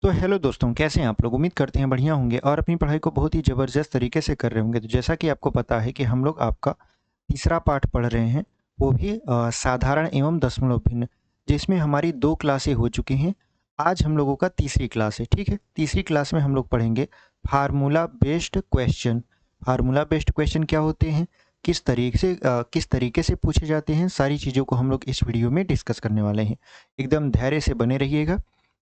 तो हेलो दोस्तों, कैसे हैं आप लोग। उम्मीद करते हैं बढ़िया होंगे और अपनी पढ़ाई को बहुत ही ज़बरदस्त तरीके से कर रहे होंगे। तो जैसा कि आपको पता है कि हम लोग आपका तीसरा पाठ पढ़ रहे हैं, वो भी साधारण एवं दशमलव भिन्न, जिसमें हमारी 2 क्लासें हो चुकी हैं। आज हम लोगों का तीसरी क्लास है, ठीक है। तीसरी क्लास में हम लोग पढ़ेंगे formula based question. Formula based question क्या होते हैं, किस तरीके से पूछे जाते हैं, सारी चीज़ों को हम लोग इस वीडियो में डिस्कस करने वाले हैं। एकदम धैर्य से बने रहिएगा।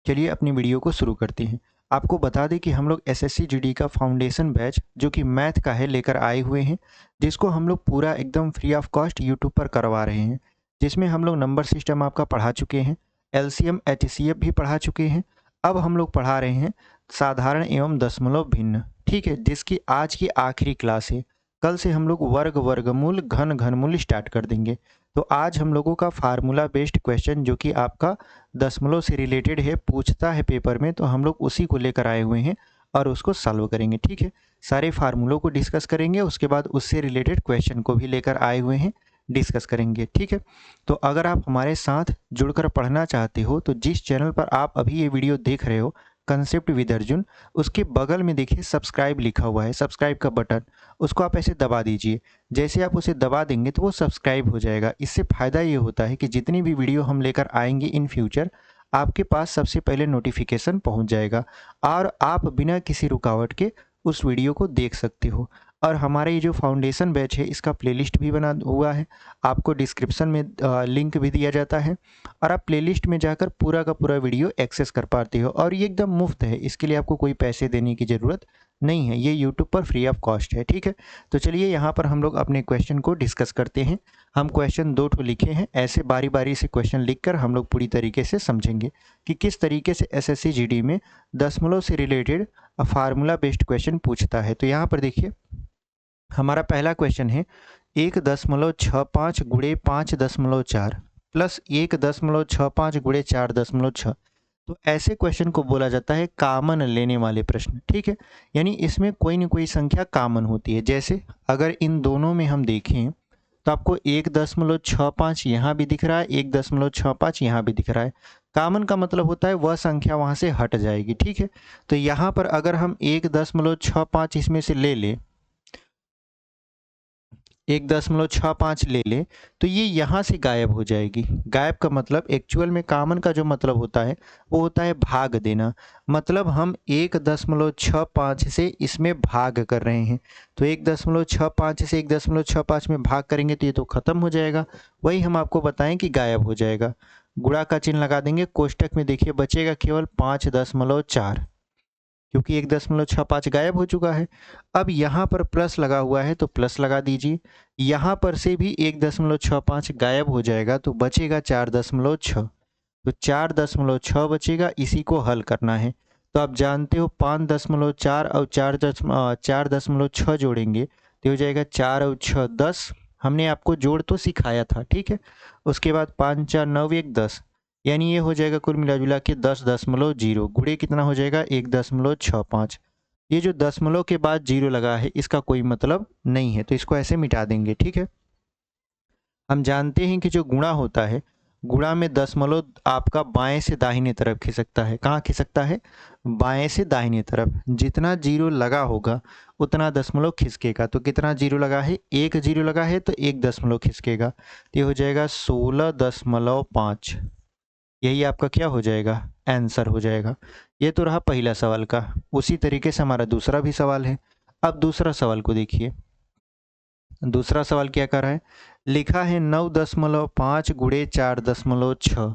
चलिए अपनी वीडियो को शुरू करते हैं। आपको बता दें कि हम लोग एसएससी जीडी का फाउंडेशन बैच जो कि मैथ का है लेकर आए हुए हैं, जिसको हम लोग पूरा एकदम फ्री ऑफ कॉस्ट यूट्यूब पर करवा रहे हैं। जिसमें हम लोग नंबर सिस्टम आपका पढ़ा चुके हैं, एलसीएम एचसीएफ भी पढ़ा चुके हैं। अब हम लोग पढ़ा रहे हैं साधारण एवं दशमलव भिन्न, ठीक है, जिसकी आज की आखिरी क्लास है। कल से हम लोग वर्ग वर्गमूल घन घनमूल स्टार्ट कर देंगे। तो आज हम लोगों का फार्मूला बेस्ड क्वेश्चन जो कि आपका दशमलव से रिलेटेड है, पूछता है पेपर में, तो हम लोग उसी को लेकर आए हुए हैं और उसको सॉल्व करेंगे, ठीक है। सारे फार्मूलों को डिस्कस करेंगे, उसके बाद उससे रिलेटेड क्वेश्चन को भी लेकर आए हुए हैं, डिस्कस करेंगे, ठीक है। तो अगर आप हमारे साथ जुड़कर पढ़ना चाहते हो तो जिस चैनल पर आप अभी ये वीडियो देख रहे हो, कंसेप्ट विद अर्जुन, उसके बगल में देखिए सब्सक्राइब लिखा हुआ है, सब्सक्राइब का बटन, उसको आप ऐसे दबा दीजिए। जैसे आप उसे दबा देंगे तो वो सब्सक्राइब हो जाएगा। इससे फ़ायदा ये होता है कि जितनी भी वीडियो हम लेकर आएंगे इन फ्यूचर, आपके पास सबसे पहले नोटिफिकेशन पहुंच जाएगा और आप बिना किसी रुकावट के उस वीडियो को देख सकते हो। और हमारा ये जो फाउंडेशन बैच है, इसका प्लेलिस्ट भी बना हुआ है, आपको डिस्क्रिप्शन में लिंक भी दिया जाता है और आप प्लेलिस्ट में जाकर पूरा का पूरा वीडियो एक्सेस कर पाते हो। और ये एकदम मुफ्त है, इसके लिए आपको कोई पैसे देने की ज़रूरत नहीं है, ये यूट्यूब पर फ्री ऑफ कॉस्ट है, ठीक है। तो चलिए यहाँ पर हम लोग अपने क्वेश्चन को डिस्कस करते हैं। हम क्वेश्चन 2 ठो लिखे हैं, ऐसे बारी बारी से क्वेश्चन लिखकर हम लोग पूरी तरीके से समझेंगे कि किस तरीके से एसएससी जीडी में दशमलव से रिलेटेड फार्मूला बेस्ड क्वेश्चन पूछता है। तो यहाँ पर देखिए, हमारा पहला क्वेश्चन है 1.65 गुणे 5.4 प्लस 1.65 गुणे 4.6। तो ऐसे क्वेश्चन को बोला जाता है कॉमन लेने वाले प्रश्न, ठीक है। यानी इसमें कोई न कोई संख्या कॉमन होती है। जैसे अगर इन दोनों में हम देखें तो आपको 1.65 यहाँ भी दिख रहा है, 1.65 यहाँ भी दिख रहा है। कॉमन का मतलब होता है वह संख्या वहाँ से हट जाएगी, ठीक है। तो यहाँ पर अगर हम 1.65 इसमें से ले लें, 1.65 ले ले, तो ये यहाँ से गायब हो जाएगी। गायब का मतलब एक्चुअल में कॉमन का जो मतलब होता है वो होता है भाग देना। मतलब हम 1.65 से इसमें भाग कर रहे हैं, तो 1.65 से 1.65 में भाग करेंगे तो ये तो खत्म हो जाएगा। वही हम आपको बताएं कि गायब हो जाएगा। गुणा का चिन्ह लगा देंगे, कोष्टक में देखिए बचेगा केवल 5.4, क्योंकि 1.65 गायब हो चुका है। अब यहाँ पर प्लस लगा हुआ है तो प्लस लगा दीजिए। यहाँ पर से भी 1.65 गायब हो जाएगा तो बचेगा 4.6। तो 4.6 बचेगा, इसी को हल करना है। तो आप जानते हो 5.4 और 4.6 जोड़ेंगे तो हो जाएगा 4 और 6 10। हमने आपको जोड़ तो सिखाया था, ठीक है। उसके बाद 5 4 9 1 10, यानी ये हो जाएगा कुल मिला जुला के 10.0। गुणे कितना हो जाएगा 1.65। ये जो दशमलव के बाद जीरो लगा है इसका कोई मतलब नहीं है, तो इसको ऐसे मिटा देंगे, ठीक है। हम जानते हैं कि जो गुणा होता है, गुणा में दशमलव आपका बाएं से दाहिने तरफ खिसकता है। कहाँ खिसकता है? बाएं से दाहिने तरफ। जितना जीरो लगा होगा उतना दशमलव खिसकेगा। तो कितना जीरो लगा है? 1 जीरो लगा है तो 1 दशमलव खिसकेगा। तो ये हो जाएगा 16.5। यही आपका क्या हो जाएगा? आंसर हो जाएगा। ये तो रहा पहला सवाल का। उसी तरीके से हमारा दूसरा भी सवाल है। अब दूसरा सवाल को देखिए। दूसरा सवाल क्या कर रहा है? लिखा है 9.5 गुणे 4.6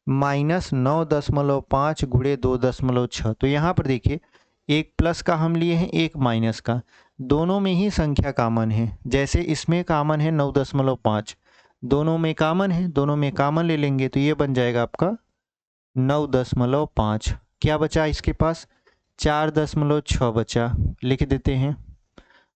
माइनस 9.5 गुणे 2.6। तो यहाँ पर देखिए, एक प्लस का हम लिए हैं, एक माइनस का। दोनों में ही संख्या कॉमन है। जैसे इसमें कॉमन है 9.5, दोनों में कॉमन है, दोनों में कॉमन ले लेंगे तो ये बन जाएगा आपका 9.5। क्या बचा इसके पास? 4.6 बचा, लिख देते हैं।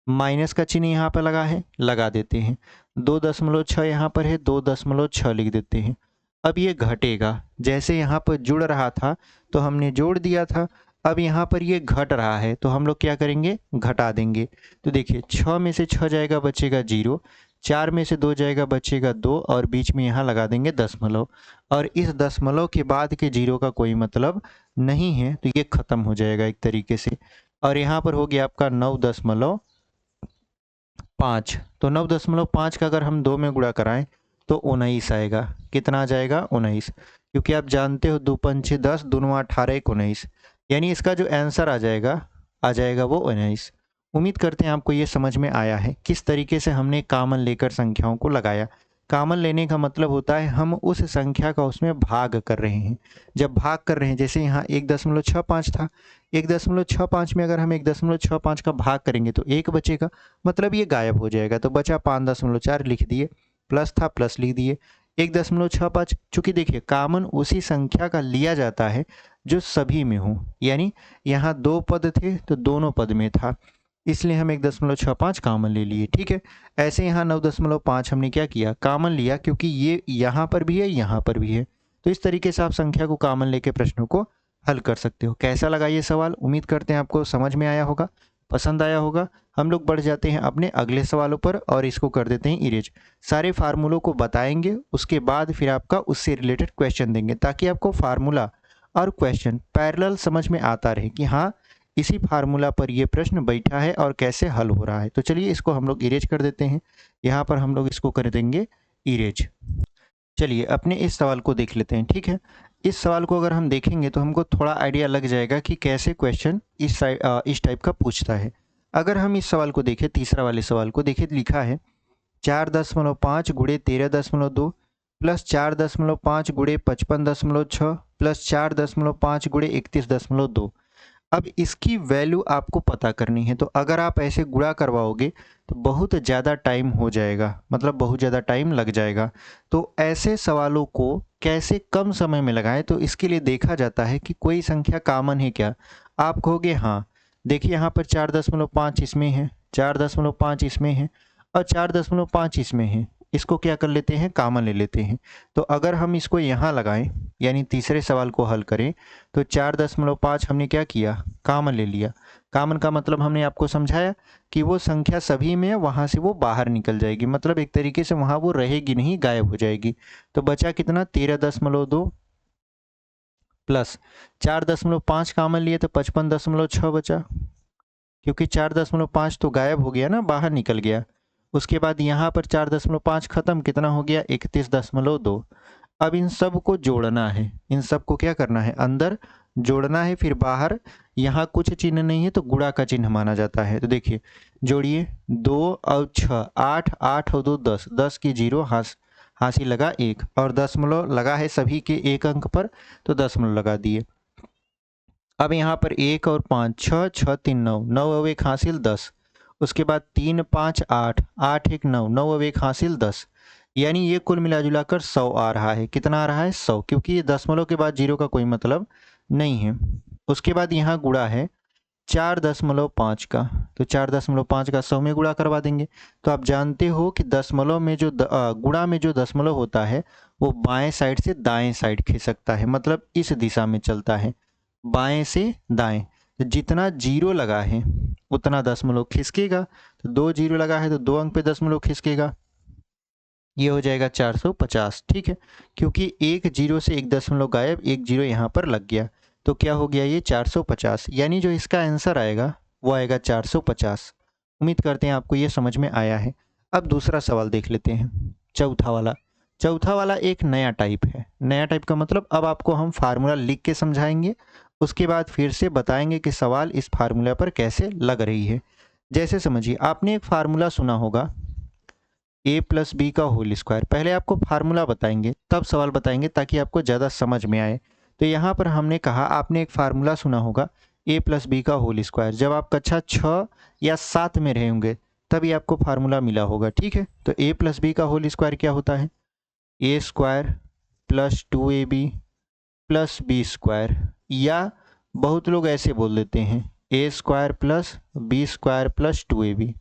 माइनस का चिन्ह यहाँ पर लगा है, लगा देते हैं। 2.6 यहाँ पर है, 2.6 लिख देते हैं। अब ये घटेगा, जैसे यहाँ पर जुड़ रहा था तो हमने जोड़ दिया था। अब यहाँ पर ये घट रहा है तो हम लोग क्या करेंगे? घटा देंगे। तो देखिए 6 में से 6 जाएगा, बचेगा 0। 4 में से 2 जाएगा, बचेगा 2 और बीच में यहाँ लगा देंगे दशमलव, और इस दशमलव के बाद के जीरो का कोई मतलब नहीं है, तो ये ख़त्म हो जाएगा एक तरीके से। और यहाँ पर हो गया आपका 9.5। तो 9.5 का अगर हम 2 में गुणा कराएं तो 19 आएगा। कितना आ जाएगा? 19, क्योंकि आप जानते हो 2 पंचे 10, दूनो 18, 1 19, यानी इसका जो आंसर आ जाएगा वो 19। उम्मीद करते हैं आपको ये समझ में आया है किस तरीके से हमने कॉमन लेकर संख्याओं को लगाया। कॉमन लेने का मतलब होता है हम उस संख्या का उसमें भाग कर रहे हैं। जब भाग कर रहे हैं, जैसे यहाँ 1.65 था, 1.65 में अगर हम 1.65 का भाग करेंगे तो 1 बचेगा, मतलब ये गायब हो जाएगा, तो बचा 5.4 लिख दिए, प्लस था प्लस लिख दिए। 1.65, चूँकि देखिए कॉमन उसी संख्या का लिया जाता है जो सभी में हो, यानी यहाँ 2 पद थे तो दोनों पद में था, इसलिए हम 1.65 कॉमन ले लिए। ठीक है, ऐसे यहाँ 9.5 हमने क्या किया? कॉमन लिया, क्योंकि ये यहाँ पर भी है, यहाँ पर भी है, तो इस तरीके से आप संख्या को कॉमन लेके प्रश्नों को हल कर सकते हो। कैसा लगा ये सवाल? उम्मीद करते हैं आपको समझ में आया होगा, पसंद आया होगा। हम लोग बढ़ जाते हैं अपने अगले सवालों पर और इसको कर देते हैं इरेज। सारे फार्मूलों को बताएंगे, उसके बाद फिर आपका उससे रिलेटेड क्वेश्चन देंगे, ताकि आपको फार्मूला और क्वेश्चन पैरेलल समझ में आता रहे कि हाँ इसी फार्मूला पर ये प्रश्न बैठा है और कैसे हल हो रहा है। तो चलिए इसको हम लोग इरेज कर देते हैं। यहाँ पर हम लोग इसको कर देंगे इरेज। चलिए अपने इस सवाल को देख लेते हैं। ठीक है, इस सवाल को अगर हम देखेंगे तो हमको थोड़ा आइडिया लग जाएगा कि कैसे क्वेश्चन इस टाइप का पूछता है। अगर हम इस सवाल को देखें, तीसरा वाले सवाल को देखिए, लिखा है 4.5 गुणे 13.2 प्लस 4.5 गुणे 55.6 प्लस 4.5 गुणे 31.2। अब इसकी वैल्यू आपको पता करनी है, तो अगर आप ऐसे गुणा करवाओगे तो बहुत ज़्यादा टाइम हो जाएगा, मतलब बहुत ज़्यादा टाइम लग जाएगा। तो ऐसे सवालों को कैसे कम समय में लगाएं, तो इसके लिए देखा जाता है कि कोई संख्या कॉमन है क्या। आप कहोगे हाँ, देखिए यहाँ पर 4.5 इसमें है, 4.5 इसमें है और 4.5 इसमें है, इसको क्या कर लेते हैं? कॉमन ले लेते हैं। तो अगर हम इसको यहाँ लगाएं, यानी तीसरे सवाल को हल करें, तो 4.5 हमने क्या किया? कॉमन ले लिया। कॉमन का मतलब हमने आपको समझाया कि वो संख्या सभी में है, वहाँ से वो बाहर निकल जाएगी, मतलब एक तरीके से वहाँ वो रहेगी नहीं, गायब हो जाएगी। तो बचा कितना? 13.2 प्लस 4.5 कॉमन लिए तो 55.6 बचा, क्योंकि 4.5 तो गायब हो गया ना, बाहर निकल गया। उसके बाद यहाँ पर 4.5 खत्म, कितना हो गया? 31.2। अब इन सब को जोड़ना है, इन सब को क्या करना है? अंदर जोड़ना है, फिर बाहर यहाँ कुछ चिन्ह नहीं है तो गुणा का चिन्ह माना जाता है। तो देखिए जोड़िए, 2 और 6 8, 8 और 2 10, 10 की जीरो हांसी लगा 1 और दशमलव लगा है सभी के एक अंक पर, तो दशमलव लगा दिए। अब यहाँ पर 1 और 5, 6 6 3 9, 9 और 1 हासिल 10। उसके बाद 3 5 8, 8 1 9, 9 और 1 हासिल 10, यानी ये कुल मिला जुला कर 100 आ रहा है। कितना आ रहा है? 100, क्योंकि ये दशमलव के बाद जीरो का कोई मतलब नहीं है। उसके बाद यहाँ गुणा है 4.5 का, तो 4.5 का 100 में गुणा करवा देंगे। तो आप जानते हो कि दशमलव में जो गुणा में जो दशमलव होता है वो बाएं साइड से दाएं साइड खिसकता है, मतलब इस दिशा में चलता है, बाएं से दाएं। तो जितना जीरो लगा है उतना दशमलव खिसकेगा, तो 2 जीरो लगा है तो 2 अंक पे दशमलव खिसकेगा, ये हो जाएगा 450। ठीक है, क्योंकि एक जीरो से एक दशमलव गायब, एक जीरो यहाँ पर लग गया, तो क्या हो गया? ये 450, यानी जो इसका आंसर आएगा वो आएगा 450। उम्मीद करते हैं आपको ये समझ में आया है। अब दूसरा सवाल देख लेते हैं, चौथा वाला। चौथा वाला एक नया टाइप है। नया टाइप का मतलब अब आपको हम फार्मूला लिख के समझाएंगे, उसके बाद फिर से बताएंगे कि सवाल इस फार्मूला पर कैसे लग रही है। जैसे समझिए, आपने एक फार्मूला सुना होगा a प्लस बी का होल स्क्वायर। पहले आपको फार्मूला बताएंगे तब सवाल बताएंगे, ताकि आपको ज़्यादा समझ में आए। तो यहाँ पर हमने कहा, आपने एक फार्मूला सुना होगा a प्लस बी का होल स्क्वायर। जब आप कक्षा 6 या 7 में रहे होंगे तभी आपको फार्मूला मिला होगा। ठीक है, तो a प्लस बी का होल स्क्वायर क्या होता है? a square plus 2ab plus B square, या बहुत लोग ऐसे बोल देते हैं a square plus B square plus 2ab।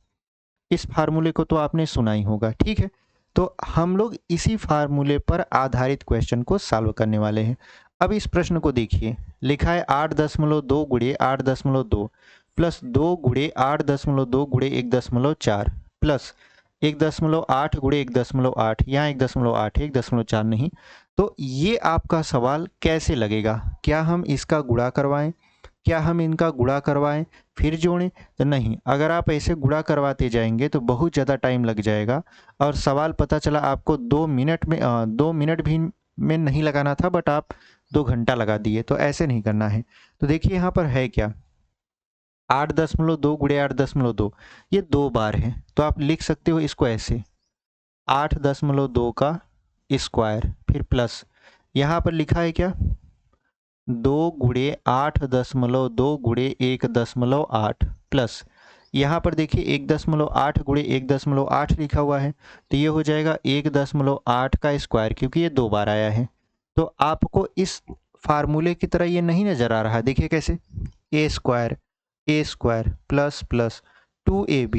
इस फार्मूले को तो आपने सुना ही होगा। ठीक है, तो हम लोग इसी फार्मूले पर आधारित क्वेश्चन को सॉल्व करने वाले हैं। अब इस प्रश्न को देखिए, लिखा है 8.2 गुणे 8.2 प्लस 2 गुणे 8.2 गुणे 1.4 प्लस 1.8 गुणे 1.8, यहाँ 1.8 है, 1.4 नहीं। तो ये आपका सवाल कैसे लगेगा? क्या हम इसका गुणा करवाएं, क्या हम इनका गुणा करवाएं फिर जोड़ें? तो नहीं, अगर आप ऐसे गुणा करवाते जाएंगे तो बहुत ज़्यादा टाइम लग जाएगा और सवाल पता चला आपको 2 मिनट में 2 मिनट भी में नहीं लगाना था, बट आप 2 घंटा लगा दिए। तो ऐसे नहीं करना है। तो देखिए यहाँ पर है क्या, 8.2 गुणे 8.2, ये 2 बार है। तो आप लिख सकते हो इसको ऐसे, 8.2 का स्क्वायर, फिर प्लस यहाँ पर लिखा है क्या, 2 गुणे 8.2 गुणे 1.8 प्लस यहाँ पर देखिए 1.8 गुणे 1.8 लिखा हुआ है, तो ये हो जाएगा 1.8 का स्क्वायर, क्योंकि ये 2 बार आया है। तो आपको इस फार्मूले की तरह ये नहीं नज़र आ रहा है। देखिए कैसे, A square plus plus 2ab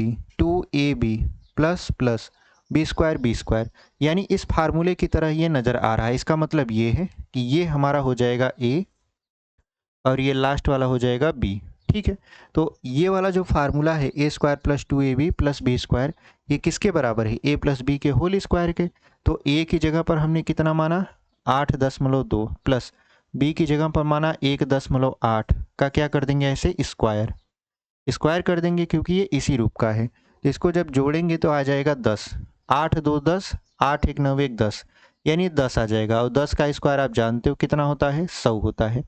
plus plus B square, यानी इस फार्मूले की तरह ये नज़र आ रहा है। इसका मतलब ये है कि ये हमारा हो जाएगा ए और ये लास्ट वाला हो जाएगा बी। ठीक है, तो ये वाला जो फार्मूला है A square plus 2ab plus B square, ये किसके बराबर है, ए प्लस बी के होल स्क्वायर के। तो ए की जगह पर हमने कितना माना, 8.2 प्लस बी की जगह पर माना 1.8 का क्या कर देंगे ऐसे, स्क्वायर कर देंगे, क्योंकि ये इसी रूप का है। तो इसको जब जोड़ेंगे तो आ जाएगा 10, 8 2 10, 8 1 9 1 10, यानी 10 आ जाएगा। और 10 का स्क्वायर आप जानते हो कितना होता है, 100 होता है।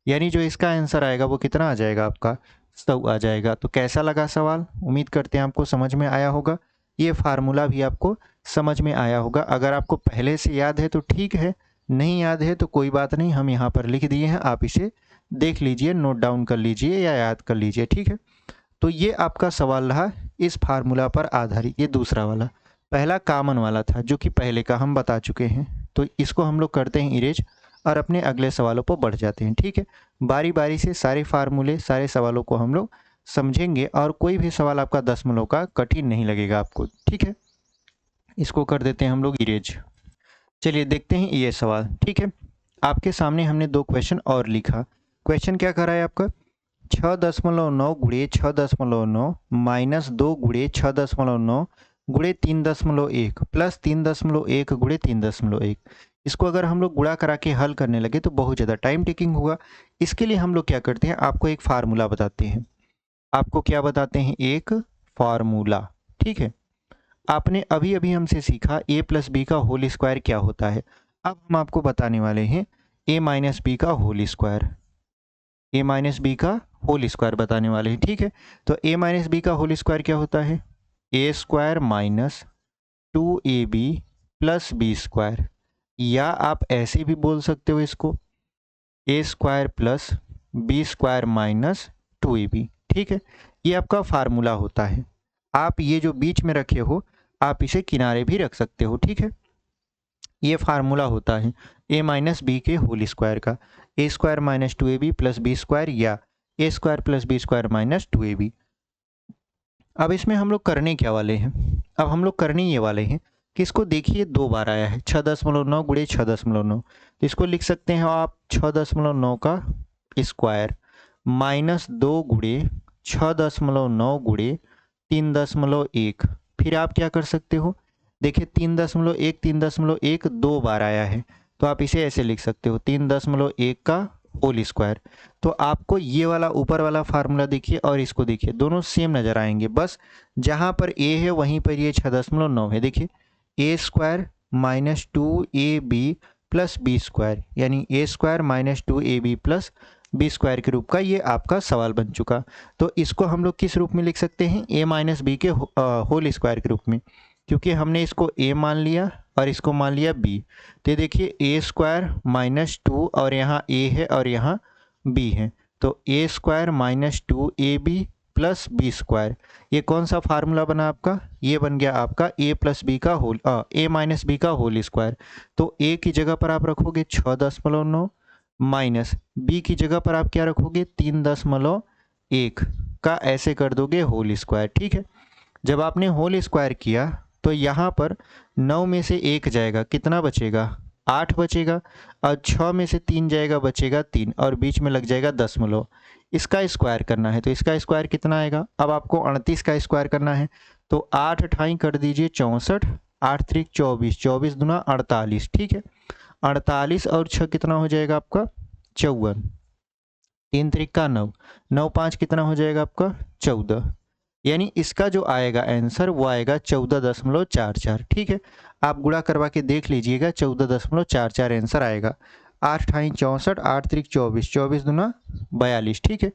यानी जो इसका आंसर आएगा वो कितना आ जाएगा आपका, 100 आ जाएगा। तो कैसा लगा सवाल? उम्मीद करते हैं आपको समझ में आया होगा, ये फार्मूला भी आपको समझ में आया होगा। अगर आपको पहले से याद है तो ठीक है, नहीं याद है तो कोई बात नहीं, हम यहाँ पर लिख दिए हैं, आप इसे देख लीजिए, नोट डाउन कर लीजिए या याद कर लीजिए। ठीक है, तो ये आपका सवाल रहा इस फार्मूला पर आधारित। ये दूसरा वाला, पहला कॉमन वाला था जो कि पहले का हम बता चुके हैं। तो इसको हम लोग करते हैं इरेज और अपने अगले सवालों पर बढ़ जाते हैं। ठीक है, बारी बारी से सारे फार्मूले, सारे सवालों को हम लोग समझेंगे और कोई भी सवाल आपका दशमलव का कठिन नहीं लगेगा आपको। ठीक है, इसको कर देते हैं हम लोग इरेज। चलिए देखते हैं ये सवाल। ठीक है, आपके सामने हमने 2 क्वेश्चन और लिखा। क्वेश्चन क्या कर रहा है आपका, 6.9 गुणे 6.9 माइनस 2 गुणे 6.9 गुणे 3.1 प्लस 3.1 गुणे 3.1। इसको अगर हम लोग गुणा करा के हल करने लगे तो बहुत ज़्यादा टाइम टेकिंग होगा। इसके लिए हम लोग क्या करते हैं, आपको एक फार्मूला बताते हैं। आपको क्या बताते हैं, एक फार्मूला। ठीक है, आपने अभी अभी हमसे सीखा ए प्लस बी का होल स्क्वायर क्या होता है। अब हम आपको बताने वाले हैं ए माइनस बी का whole square, A minus B का होल स्क्वायर बताने वाले हैं। ठीक है, तो ए माइनस बी का होल स्क्वायर क्या होता है, A square minus 2ab plus B square, या आप ऐसे भी बोल सकते हो इसको, A square plus B square minus 2ab। ठीक है, ये आपका फार्मूला होता है। आप ये जो बीच में रखे हो आप इसे किनारे भी रख सकते हो। ठीक है, ये फार्मूला होता है ए माइनस बी के होल स्क्वायर का, A square minus 2ab plus B square, या A square plus B square minus 2ab। अब इसमें हम लोग करने क्या वाले हैं, अब हम लोग करने ये वाले हैं कि इसको देखिए 2 बार आया है, 6.9 गुणे 6.9, तो इसको लिख सकते हैं आप 6.9 का स्क्वायर माइनस 2 गुणे 6.9 गुणे 3.1। फिर आप क्या कर सकते हो, देखिए 3.1 2 बार आया है, तो आप इसे ऐसे लिख सकते हो 3.1 का होल स्क्वायर। तो आपको ये वाला ऊपर वाला फार्मूला देखिए और इसको देखिए, दोनों सेम नज़र आएंगे, बस जहाँ पर ए है वहीं पर ये 6.9 है। देखिए A square minus 2ab plus B square, यानी A square minus 2ab plus B square के रूप का ये आपका सवाल बन चुका। तो इसको हम लोग किस रूप में लिख सकते हैं, ए माइनस बी के होल स्क्वायर के रूप में, क्योंकि हमने इसको ए मान लिया और इसको मान लिया बी। तो देखिए ए स्क्वायर माइनस 2 और यहाँ ए है और यहाँ बी है, तो A square minus 2ab plus B square, ये कौन सा फार्मूला बना आपका, ये बन गया आपका ए प्लस बी का होल ए माइनस बी का होल स्क्वायर। तो ए की जगह पर आप रखोगे 6.9 माइनस बी की जगह पर आप क्या रखोगे 3.1 का ऐसे कर दोगे होल स्क्वायर। ठीक है, जब आपने होल स्क्वायर किया तो यहाँ पर 9 में से 1 जाएगा, कितना बचेगा, 8 बचेगा, और 6 में से 3 जाएगा, बचेगा 3, और बीच में लग जाएगा दशमलव। इसका स्क्वायर करना है, तो इसका स्क्वायर कितना आएगा, अब आपको 38 का स्क्वायर करना है, तो 8 अठाई कर दीजिए 64, 8 त्रिक 24, 24 दूना 48, ठीक है। 48 और 6 कितना हो जाएगा आपका 54, 3 त्रिक का 9, 9 5 कितना हो जाएगा आपका 14। यानी इसका जो आएगा आंसर वो आएगा 14.44, ठीक है। आप गुणा करवा के देख लीजिएगा, 14.44 आंसर आएगा। 8 अठाई 64, 8 त्रिक 24, 24 दूना 42, ठीक है।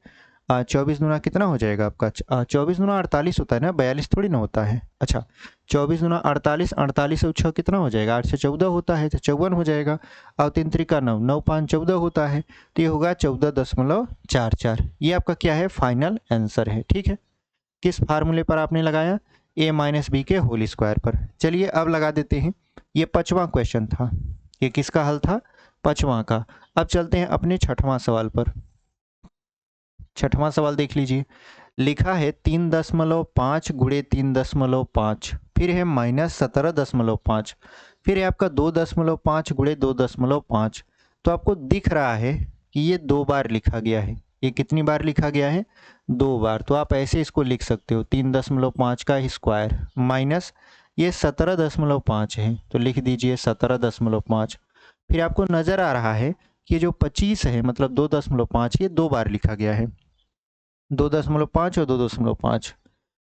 24 दूना कितना हो जाएगा आपका 24 दूना 48 होता है ना, 42 थोड़ी ना होता है। अच्छा 24 दूना 48, 48 और 6 कितना हो जाएगा 8 से 14 होता है तो 54 हो जाएगा। और 3 त्रिका 9, 9 5 14 होता है तो ये होगा 14.44। ये आपका क्या है फाइनल आंसर है, ठीक है। किस फार्मूले पर आपने लगाया a माइनस बी के होल स्क्वायर पर। चलिए अब लगा देते हैं। ये 5वां क्वेश्चन था, ये किसका हल था 5वां का। अब चलते हैं अपने 6वां सवाल पर। 6वां सवाल देख लीजिए, लिखा है 3.5 गुणे 3.5, फिर है -17.5, फिर है आपका 2.5 गुणे 2.5। तो आपको दिख रहा है कि ये 2 बार लिखा गया है। ये कितनी बार लिखा गया है 2 बार। तो आप ऐसे इसको लिख सकते हो 3.5 का स्क्वायर माइनस ये 17.5 है तो लिख दीजिए 17.5। फिर आपको नज़र आ रहा है कि जो 25 है मतलब 2.5 ये 2 बार लिखा गया है, 2.5 और 2.5,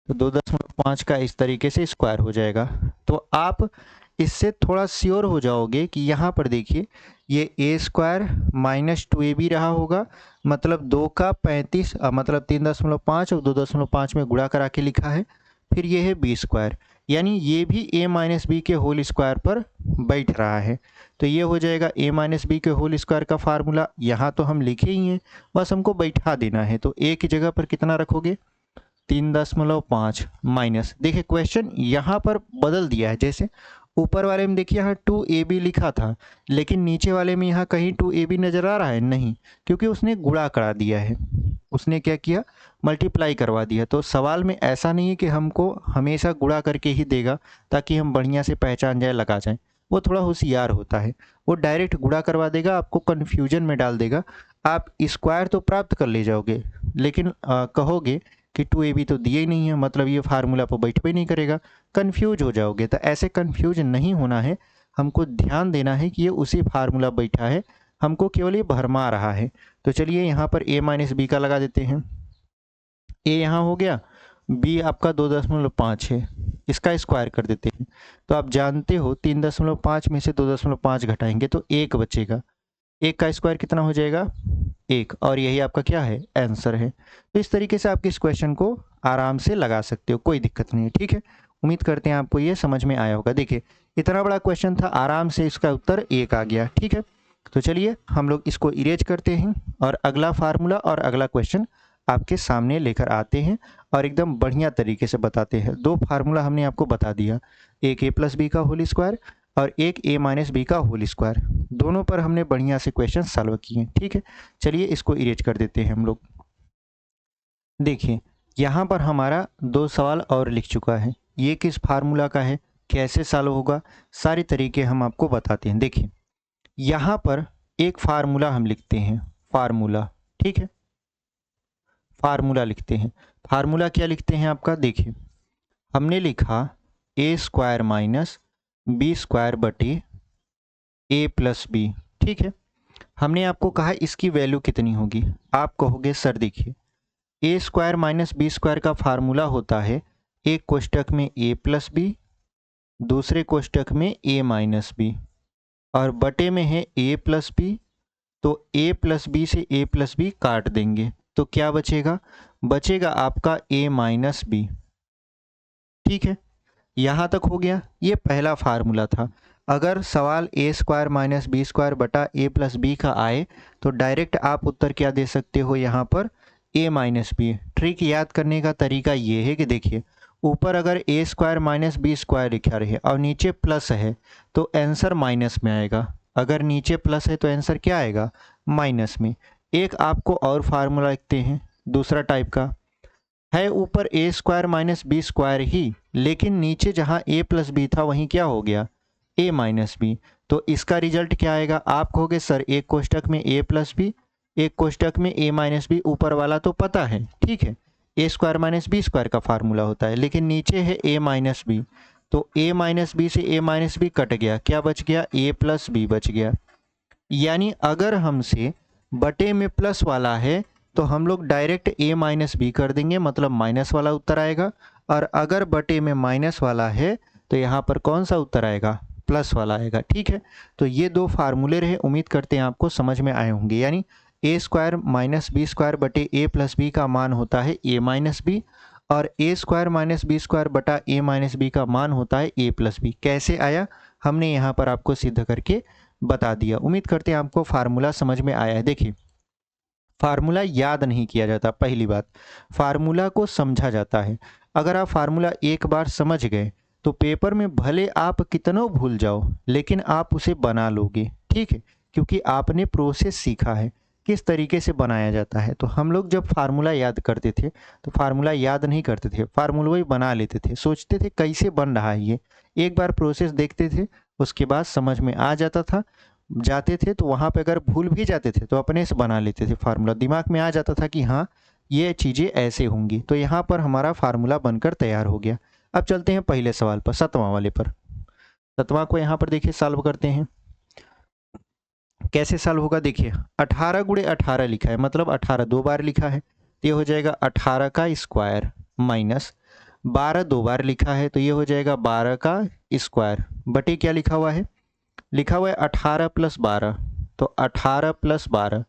तो 2.5 का इस तरीके से स्क्वायर हो जाएगा। तो आप इससे थोड़ा श्योर हो जाओगे कि यहाँ पर देखिए ये a स्क्वायर माइनस 2ab रहा होगा, मतलब 2 का 35 मतलब 3.5 और 2.5 में गुणा करा के लिखा है। फिर ये है b स्क्वायर, यानी ये भी a माइनस बी के होल स्क्वायर पर बैठ रहा है। तो ये हो जाएगा a माइनस बी के होल स्क्वायर का फार्मूला। यहाँ तो हम लिखे ही हैं, बस हमको बैठा देना है। तो a की जगह पर कितना रखोगे 3.5 माइनस, देखिए क्वेश्चन यहाँ पर बदल दिया है। जैसे ऊपर वाले में देखिए यहाँ 2ab लिखा था, लेकिन नीचे वाले में यहाँ कहीं 2ab नज़र आ रहा है नहीं, क्योंकि उसने गुणा करा दिया है। उसने क्या किया मल्टीप्लाई करवा दिया। तो सवाल में ऐसा नहीं है कि हमको हमेशा गुणा करके ही देगा ताकि हम बढ़िया से पहचान जाए लगा जाए। वो थोड़ा होशियार होता है, वो डायरेक्ट गुणा करवा देगा, आपको कन्फ्यूजन में डाल देगा। आप स्क्वायर तो प्राप्त कर ले जाओगे, लेकिन कहोगे कि 2ab तो दिए ही नहीं है, मतलब ये फार्मूला पर बैठ भी नहीं करेगा, कंफ्यूज हो जाओगे। तो ऐसे कंफ्यूज नहीं होना है, हमको ध्यान देना है कि ये उसी फार्मूला बैठा है, हमको केवल ये भरमा रहा है। तो चलिए यहाँ पर a माइनस बी का लगा देते हैं। a यहाँ हो गया, b आपका 2.5 है, इसका स्क्वायर कर देते हैं। तो आप जानते हो 3.5 में से 2.5 घटाएंगे तो 1 बचेगा। 1 का स्क्वायर कितना हो जाएगा 1, और यही आपका क्या है आंसर है। तो इस तरीके से आप इस क्वेश्चन को आराम से लगा सकते हो, कोई दिक्कत नहीं है, ठीक है। उम्मीद करते हैं आपको ये समझ में आया होगा। देखिए इतना बड़ा क्वेश्चन था, आराम से इसका उत्तर 1 आ गया, ठीक है। तो चलिए हम लोग इसको इरेज करते हैं और अगला फार्मूला और अगला क्वेश्चन आपके सामने लेकर आते हैं और एकदम बढ़िया तरीके से बताते हैं। 2 फार्मूला हमने आपको बता दिया, एक a प्लस बी का होल स्क्वायर और एक a माइनस बी का होल स्क्वायर। दोनों पर हमने बढ़िया से क्वेश्चन सॉल्व किए, ठीक है। चलिए इसको इरेज कर देते हैं हम लोग। देखिए यहाँ पर हमारा 2 सवाल और लिख चुका है। ये किस फार्मूला का है, कैसे सॉल्व होगा, सारे तरीके हम आपको बताते हैं। देखिए यहाँ पर एक फार्मूला हम लिखते हैं, फार्मूला, ठीक है। फार्मूला लिखते हैं। फार्मूला क्या लिखते हैं आपका, देखिए हमने लिखा a square minus B square बटे a प्लस बी, ठीक है। हमने आपको कहा इसकी वैल्यू कितनी होगी। आप कहोगे सर देखिए a square minus B square का फार्मूला होता है एक कोष्टक में a प्लस बी, दूसरे कोष्टक में a माइनस बी, और बटे में है a प्लस बी। तो a प्लस बी से a प्लस बी काट देंगे तो क्या बचेगा, बचेगा आपका a माइनस बी, ठीक है। यहाँ तक हो गया, ये पहला फार्मूला था। अगर सवाल a square minus B square बटा a प्लस बी का आए तो डायरेक्ट आप उत्तर क्या दे सकते हो यहाँ पर a माइनस बी। ट्रिक याद करने का तरीका ये है कि देखिए ऊपर अगर a square minus B square लिखा रहे और नीचे प्लस है तो आंसर माइनस में आएगा, अगर नीचे प्लस है तो आंसर क्या आएगा माइनस में। एक आपको और फार्मूला लिखते हैं दूसरा टाइप का, है ऊपर a square minus B square ही, लेकिन नीचे जहाँ a प्लस बी था वहीं क्या हो गया a माइनस बी। तो इसका रिजल्ट क्या आएगा, आप कहोगे सर एक कोष्टक में a प्लस बी, एक कोष्टक में a माइनस बी, ऊपर वाला तो पता है, ठीक है। A square minus B square का फार्मूला होता है, लेकिन नीचे है ए माइनस बी, तो ए माइनस बी से ए माइनस बी कट गया, क्या बच गया, ए प्लस बी बच गया। यानी अगर हमसे बटे में प्लस वाला है तो हम लोग डायरेक्ट ए माइनस बी कर देंगे, मतलब माइनस वाला उत्तर आएगा। और अगर बटे में माइनस वाला है तो यहाँ पर कौन सा उत्तर आएगा, प्लस वाला आएगा। ठीक है, तो ये दो फार्मूले रहे, उम्मीद करते हैं आपको समझ में आए होंगे। यानी A square minus B square बटे ए प्लस बी का मान होता है ए माइनस बी, और ए स्क्वायर माइनस बी स्क्वायर बटा ए माइनस बी का मान होता है ए प्लस बी। कैसे आया, हमने यहाँ पर आपको सिद्ध करके बता दिया। उम्मीद करते हैं आपको फार्मूला समझ में आया है। देखिए, फार्मूला याद नहीं किया जाता, पहली बात, फार्मूला को समझा जाता है। अगर आप फार्मूला एक बार समझ गए तो पेपर में भले आप कितना भूल जाओ, लेकिन आप उसे बना लोगे। ठीक है, क्योंकि आपने प्रोसेस सीखा है किस तरीके से बनाया जाता है। तो हम लोग जब फार्मूला याद करते थे तो फार्मूला याद नहीं करते थे, फार्मूला ही बना लेते थे, सोचते थे कैसे बन रहा है ये, एक बार प्रोसेस देखते थे, उसके बाद समझ में आ जाता था। जाते थे तो वहाँ पे अगर भूल भी जाते थे तो अपने से बना लेते थे फार्मूला, दिमाग में आ जाता था कि हाँ ये चीज़ें ऐसे होंगी। तो यहाँ पर हमारा फार्मूला बनकर तैयार हो गया। अब चलते हैं पहले सवाल पर, 7वां वाले पर। 7वां को यहाँ पर देखिए सॉल्व करते हैं। कैसे सॉल्व होगा, देखिए 18 गुणे 18 लिखा है, मतलब 18 दो बार लिखा है, तो ये हो जाएगा 18 का स्क्वायर, माइनस 12 दो बार लिखा है तो ये हो जाएगा 12 का स्क्वायर, बटे क्या लिखा हुआ है, लिखा हुआ है 18 प्लस 12, तो 18 प्लस 12।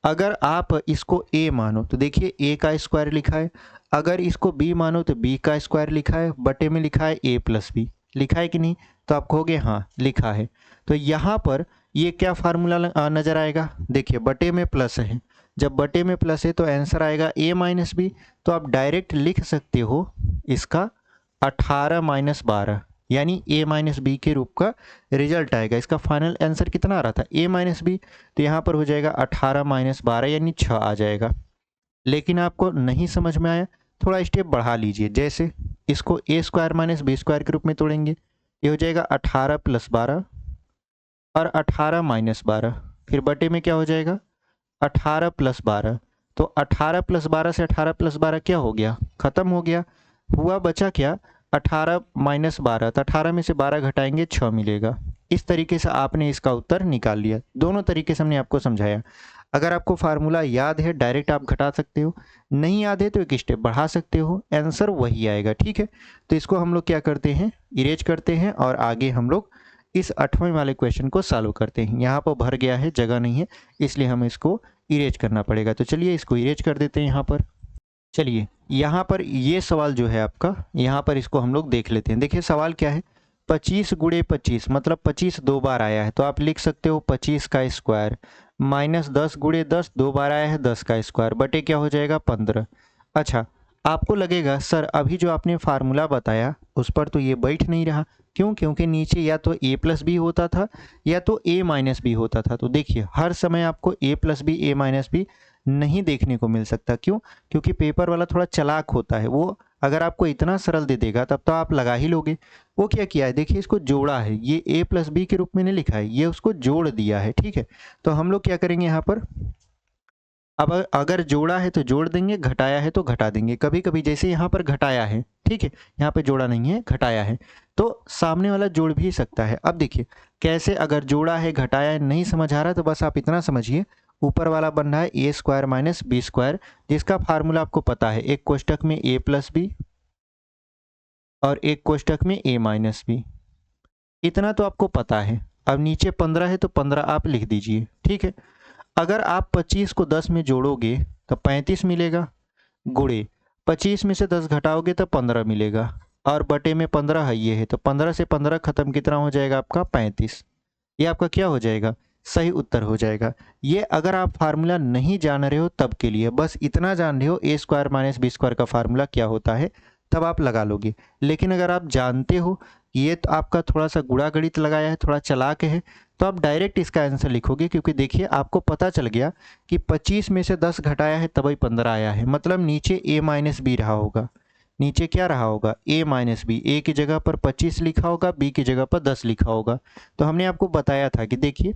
अगर आप इसको a मानो तो देखिए a का स्क्वायर लिखा है, अगर इसको b मानो तो b का स्क्वायर लिखा है, बटे में लिखा है a प्लस बी, लिखा है कि नहीं, तो आप कहोगे हाँ लिखा है। तो यहाँ पर ये क्या फार्मूला नज़र आएगा, देखिए बटे में प्लस है, जब बटे में प्लस है तो आंसर आएगा a माइनस बी। तो आप डायरेक्ट लिख सकते हो इसका 18 माइनस 12, यानी a माइनस बी के रूप का रिजल्ट आएगा। इसका फाइनल आंसर कितना आ रहा था, a माइनस बी, तो यहाँ पर हो जाएगा 18 माइनस 12 यानी 6 आ जाएगा। लेकिन आपको नहीं समझ में आया, थोड़ा स्टेप बढ़ा लीजिए, जैसे इसको A square minus B square के रूप में तोड़ेंगे, ये हो जाएगा 18 प्लस 12 और 18 माइनस 12, फिर बटे में क्या हो जाएगा 18 प्लस 12। तो 18 प्लस 12 से 18 प्लस 12 क्या हो गया, ख़त्म हो गया, हुआ बचा क्या 18 माइनस 12, तो 18 में से 12 घटाएंगे 6 मिलेगा। इस तरीके से आपने इसका उत्तर निकाल लिया। दोनों तरीके से हमने आपको समझाया। अगर आपको फार्मूला याद है डायरेक्ट आप घटा सकते हो, नहीं याद है तो एक स्टेप बढ़ा सकते हो, आंसर वही आएगा। ठीक है, तो इसको हम लोग क्या करते हैं, इरेज करते हैं और आगे हम लोग इस 8वें वाले क्वेश्चन को सॉल्व करते हैं। यहाँ पर भर गया है, जगह नहीं है, इसलिए हमें इसको इरेज करना पड़ेगा। तो चलिए इसको इरेज कर देते हैं यहाँ पर। चलिए यहाँ पर ये सवाल जो है आपका, यहाँ पर इसको हम लोग देख लेते हैं। देखिए सवाल क्या है, 25 गुणे 25, मतलब 25 दो बार आया है, तो आप लिख सकते हो 25 का स्क्वायर, माइनस 10 गुणे 10 दो बार आया है 10 का स्क्वायर, बटे क्या हो जाएगा 15। अच्छा, आपको लगेगा सर अभी जो आपने फार्मूला बताया उस पर तो ये बैठ नहीं रहा, क्यों, क्योंकि नीचे या तो a प्लस बी होता था या तो a माइनस बी होता था। तो देखिए हर समय आपको a plus B a minus B नहीं देखने को मिल सकता, क्यों, क्योंकि पेपर वाला थोड़ा चालाक होता है, वो अगर आपको इतना सरल दे देगा तब तो आप लगा ही लोगे। वो क्या किया है, देखिए इसको जोड़ा है, ये a प्लस बी के रूप में नहीं लिखा है, ये उसको जोड़ दिया है। ठीक है, तो हम लोग क्या करेंगे यहाँ पर, अब अगर जोड़ा है तो जोड़ देंगे, घटाया है तो घटा देंगे। कभी कभी जैसे यहाँ पर घटाया है, ठीक है, यहाँ पे जोड़ा नहीं है घटाया है, तो सामने वाला जोड़ भी सकता है। अब देखिए कैसे, अगर जोड़ा है घटाया है नहीं समझ आ रहा तो बस आप इतना समझिए, ऊपर वाला बन रहा है A square minus B square, जिसका फार्मूला आपको पता है, एक कोष्टक में ए प्लस बी और एक कोष्टक में ए माइनस बी, इतना तो आपको पता है। अब नीचे 15 है तो 15 आप लिख दीजिए। ठीक है, अगर आप 25 को 10 में जोड़ोगे तो 35 मिलेगा, गुणे 25 में से 10 घटाओगे तो 15 मिलेगा, और बटे में 15 है ये है, तो 15 से 15 खत्म, कितना हो जाएगा आपका 35। ये आपका क्या हो जाएगा, सही उत्तर हो जाएगा। ये अगर आप फार्मूला नहीं जान रहे हो तब के लिए, बस इतना जान रहे हो ए स्क्वायर माइनस बी स्क्वायर का फार्मूला क्या होता है, तब आप लगा लोगे। लेकिन अगर आप जानते हो ये तो आपका थोड़ा सा गुणा गणित लगाया है, थोड़ा चालाक है, तो आप डायरेक्ट इसका आंसर लिखोगे, क्योंकि देखिए आपको पता चल गया कि 25 में से 10 घटाया है तभी 15 आया है, मतलब नीचे a माइनस बी रहा होगा। नीचे क्या रहा होगा, a माइनस बी, ए की जगह पर 25 लिखा होगा, b की जगह पर 10 लिखा होगा। तो हमने आपको बताया था कि देखिए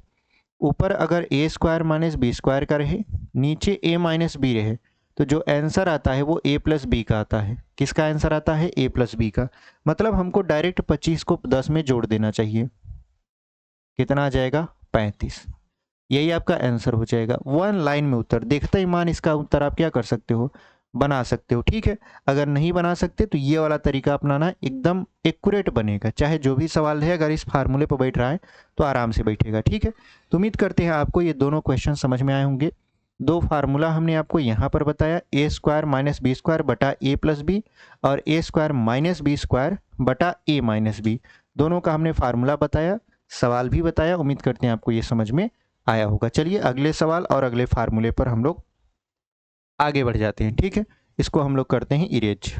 ऊपर अगर ए स्क्वायर माइनस बी स्क्वायर का रहे, नीचे a माइनस बी रहे, तो जो आंसर आता है वो a प्लस बी का आता है। किसका आंसर आता है? a प्लस बी का। मतलब हमको डायरेक्ट 25 को 10 में जोड़ देना चाहिए। कितना आ जाएगा? 35। यही आपका आंसर हो जाएगा। वन लाइन में उत्तर, देखते ही मान इसका उत्तर आप क्या कर सकते हो? बना सकते हो। ठीक है, अगर नहीं बना सकते तो ये वाला तरीका अपनाना, एकदम एक्यूरेट बनेगा। चाहे जो भी सवाल है, अगर इस फार्मूले पर बैठ रहा है तो आराम से बैठेगा। ठीक है, तो उम्मीद करते हैं आपको ये दोनों क्वेश्चन समझ में आए होंगे। दो फार्मूला हमने आपको यहाँ पर बताया, ए स्क्वायर माइनस बी स्क्वायर बटा ए प्लस बी और ए स्क्वायर माइनस बी स्क्वायर बटा ए माइनस बी, दोनों का हमने फार्मूला बताया, सवाल भी बताया। उम्मीद करते हैं आपको ये समझ में आया होगा। चलिए अगले सवाल और अगले फार्मूले पर हम लोग आगे बढ़ जाते हैं। ठीक है, इसको हम लोग करते हैं इरेज।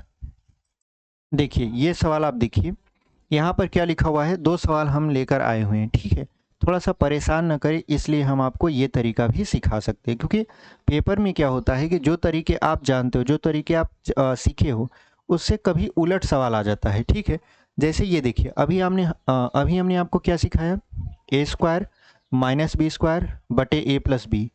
देखिए ये सवाल आप देखिए, यहाँ पर क्या लिखा हुआ है, दो सवाल हम लेकर आए हुए हैं। ठीक है, थोड़ा सा परेशान न करें, इसलिए हम आपको ये तरीका भी सिखा सकते हैं, क्योंकि पेपर में क्या होता है कि जो तरीके आप जानते हो, जो तरीके आप सीखे हो, उससे कभी उलट सवाल आ जाता है। ठीक है, जैसे ये देखिए, अभी हमने आपको क्या सिखाया, ए स्क्वायर माइनस बी स्क्वायर बटे ए plus B,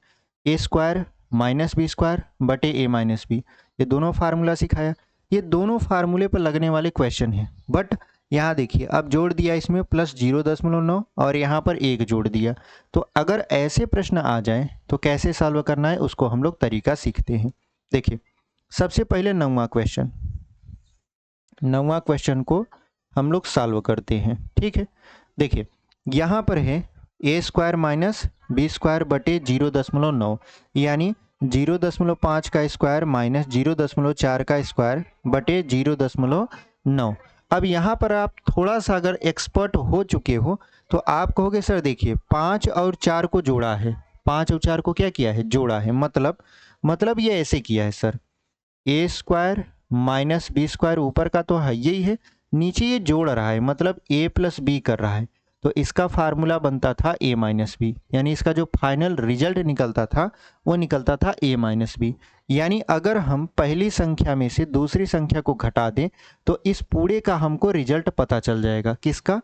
A square minus B square बटे ए माइनस बी, ये दोनों फार्मूला सिखाया। ये दोनों फार्मूले पर लगने वाले क्वेश्चन हैं, बट यहाँ देखिए अब जोड़ दिया इसमें प्लस 0.9 और यहाँ पर 1 जोड़ दिया। तो अगर ऐसे प्रश्न आ जाए तो कैसे सॉल्व करना है, उसको हम लोग तरीका सीखते हैं। देखिए सबसे पहले 9वां क्वेश्चन को हम लोग सॉल्व करते हैं। ठीक है, देखिए यहाँ पर है A square minus B square बटे 0.9, यानी 0.5 का स्क्वायर माइनस 0.4 का स्क्वायर बटे 0.9। अब यहाँ पर आप थोड़ा सा अगर एक्सपर्ट हो चुके हो तो आप कहोगे सर देखिए 5 और 4 को जोड़ा है, 5 और 4 को क्या किया है? जोड़ा है। मतलब ये ऐसे किया है सर, ए स्क्वायर माइनस बी स्क्वायर ऊपर का तो है यही है, नीचे ये जोड़ रहा है, मतलब ए प्लस बी कर रहा है। तो इसका फार्मूला बनता था ए माइनस बी, यानी इसका जो फाइनल रिजल्ट निकलता था वो निकलता था ए माइनस बी। यानी अगर हम पहली संख्या में से दूसरी संख्या को घटा दें तो इस पूरे का हमको रिजल्ट पता चल जाएगा। किसका?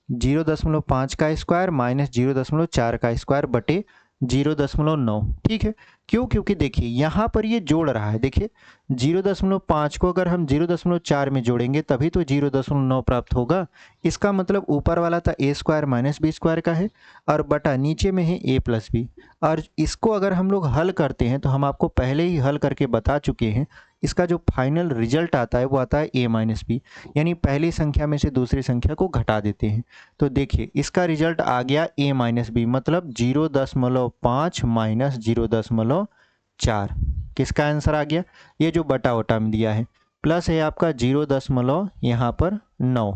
0.5 का स्क्वायर माइनस 0.4 का स्क्वायर बटे 0.9। ठीक है, क्यों? क्योंकि देखिए यहाँ पर ये जोड़ रहा है। देखिए 0.5 को अगर हम 0.4 में जोड़ेंगे तभी तो 0.9 प्राप्त होगा। इसका मतलब ऊपर वाला था ए स्क्वायर माइनस बी स्क्वायर का है और बटा नीचे में है ए प्लस बी। और इसको अगर हम लोग हल करते हैं तो हम आपको पहले ही हल करके बता चुके हैं, इसका जो फाइनल रिजल्ट आता है वो आता है ए माइनस बी, यानी पहली संख्या में से दूसरी संख्या को घटा देते हैं। तो देखिए इसका रिजल्ट आ गया ए माइनस बी, मतलब 0.5 माइनस 0.4। किसका आंसर आ गया? ये जो बटा वटा में दिया है, प्लस है आपका 0. यहाँ पर 9,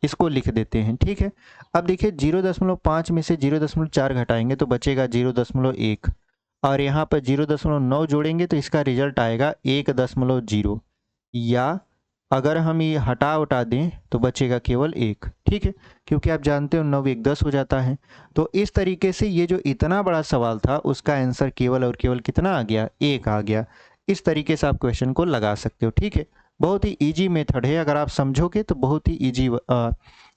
इसको लिख देते हैं। ठीक है, अब देखिए 0.5 में से 0.4 घटाएंगे तो बचेगा 0.1 और यहाँ पर 0.9 जोड़ेंगे तो इसका रिजल्ट आएगा 1.0, या अगर हम ये हटा उटा दें तो बचेगा केवल 1। ठीक है, क्योंकि आप जानते हो 9 1 10 हो जाता है। तो इस तरीके से ये जो इतना बड़ा सवाल था उसका आंसर केवल और केवल कितना आ गया? 1 आ गया। इस तरीके से आप क्वेश्चन को लगा सकते हो। ठीक है, बहुत ही ईजी मेथड है, अगर आप समझोगे तो बहुत ही ईजी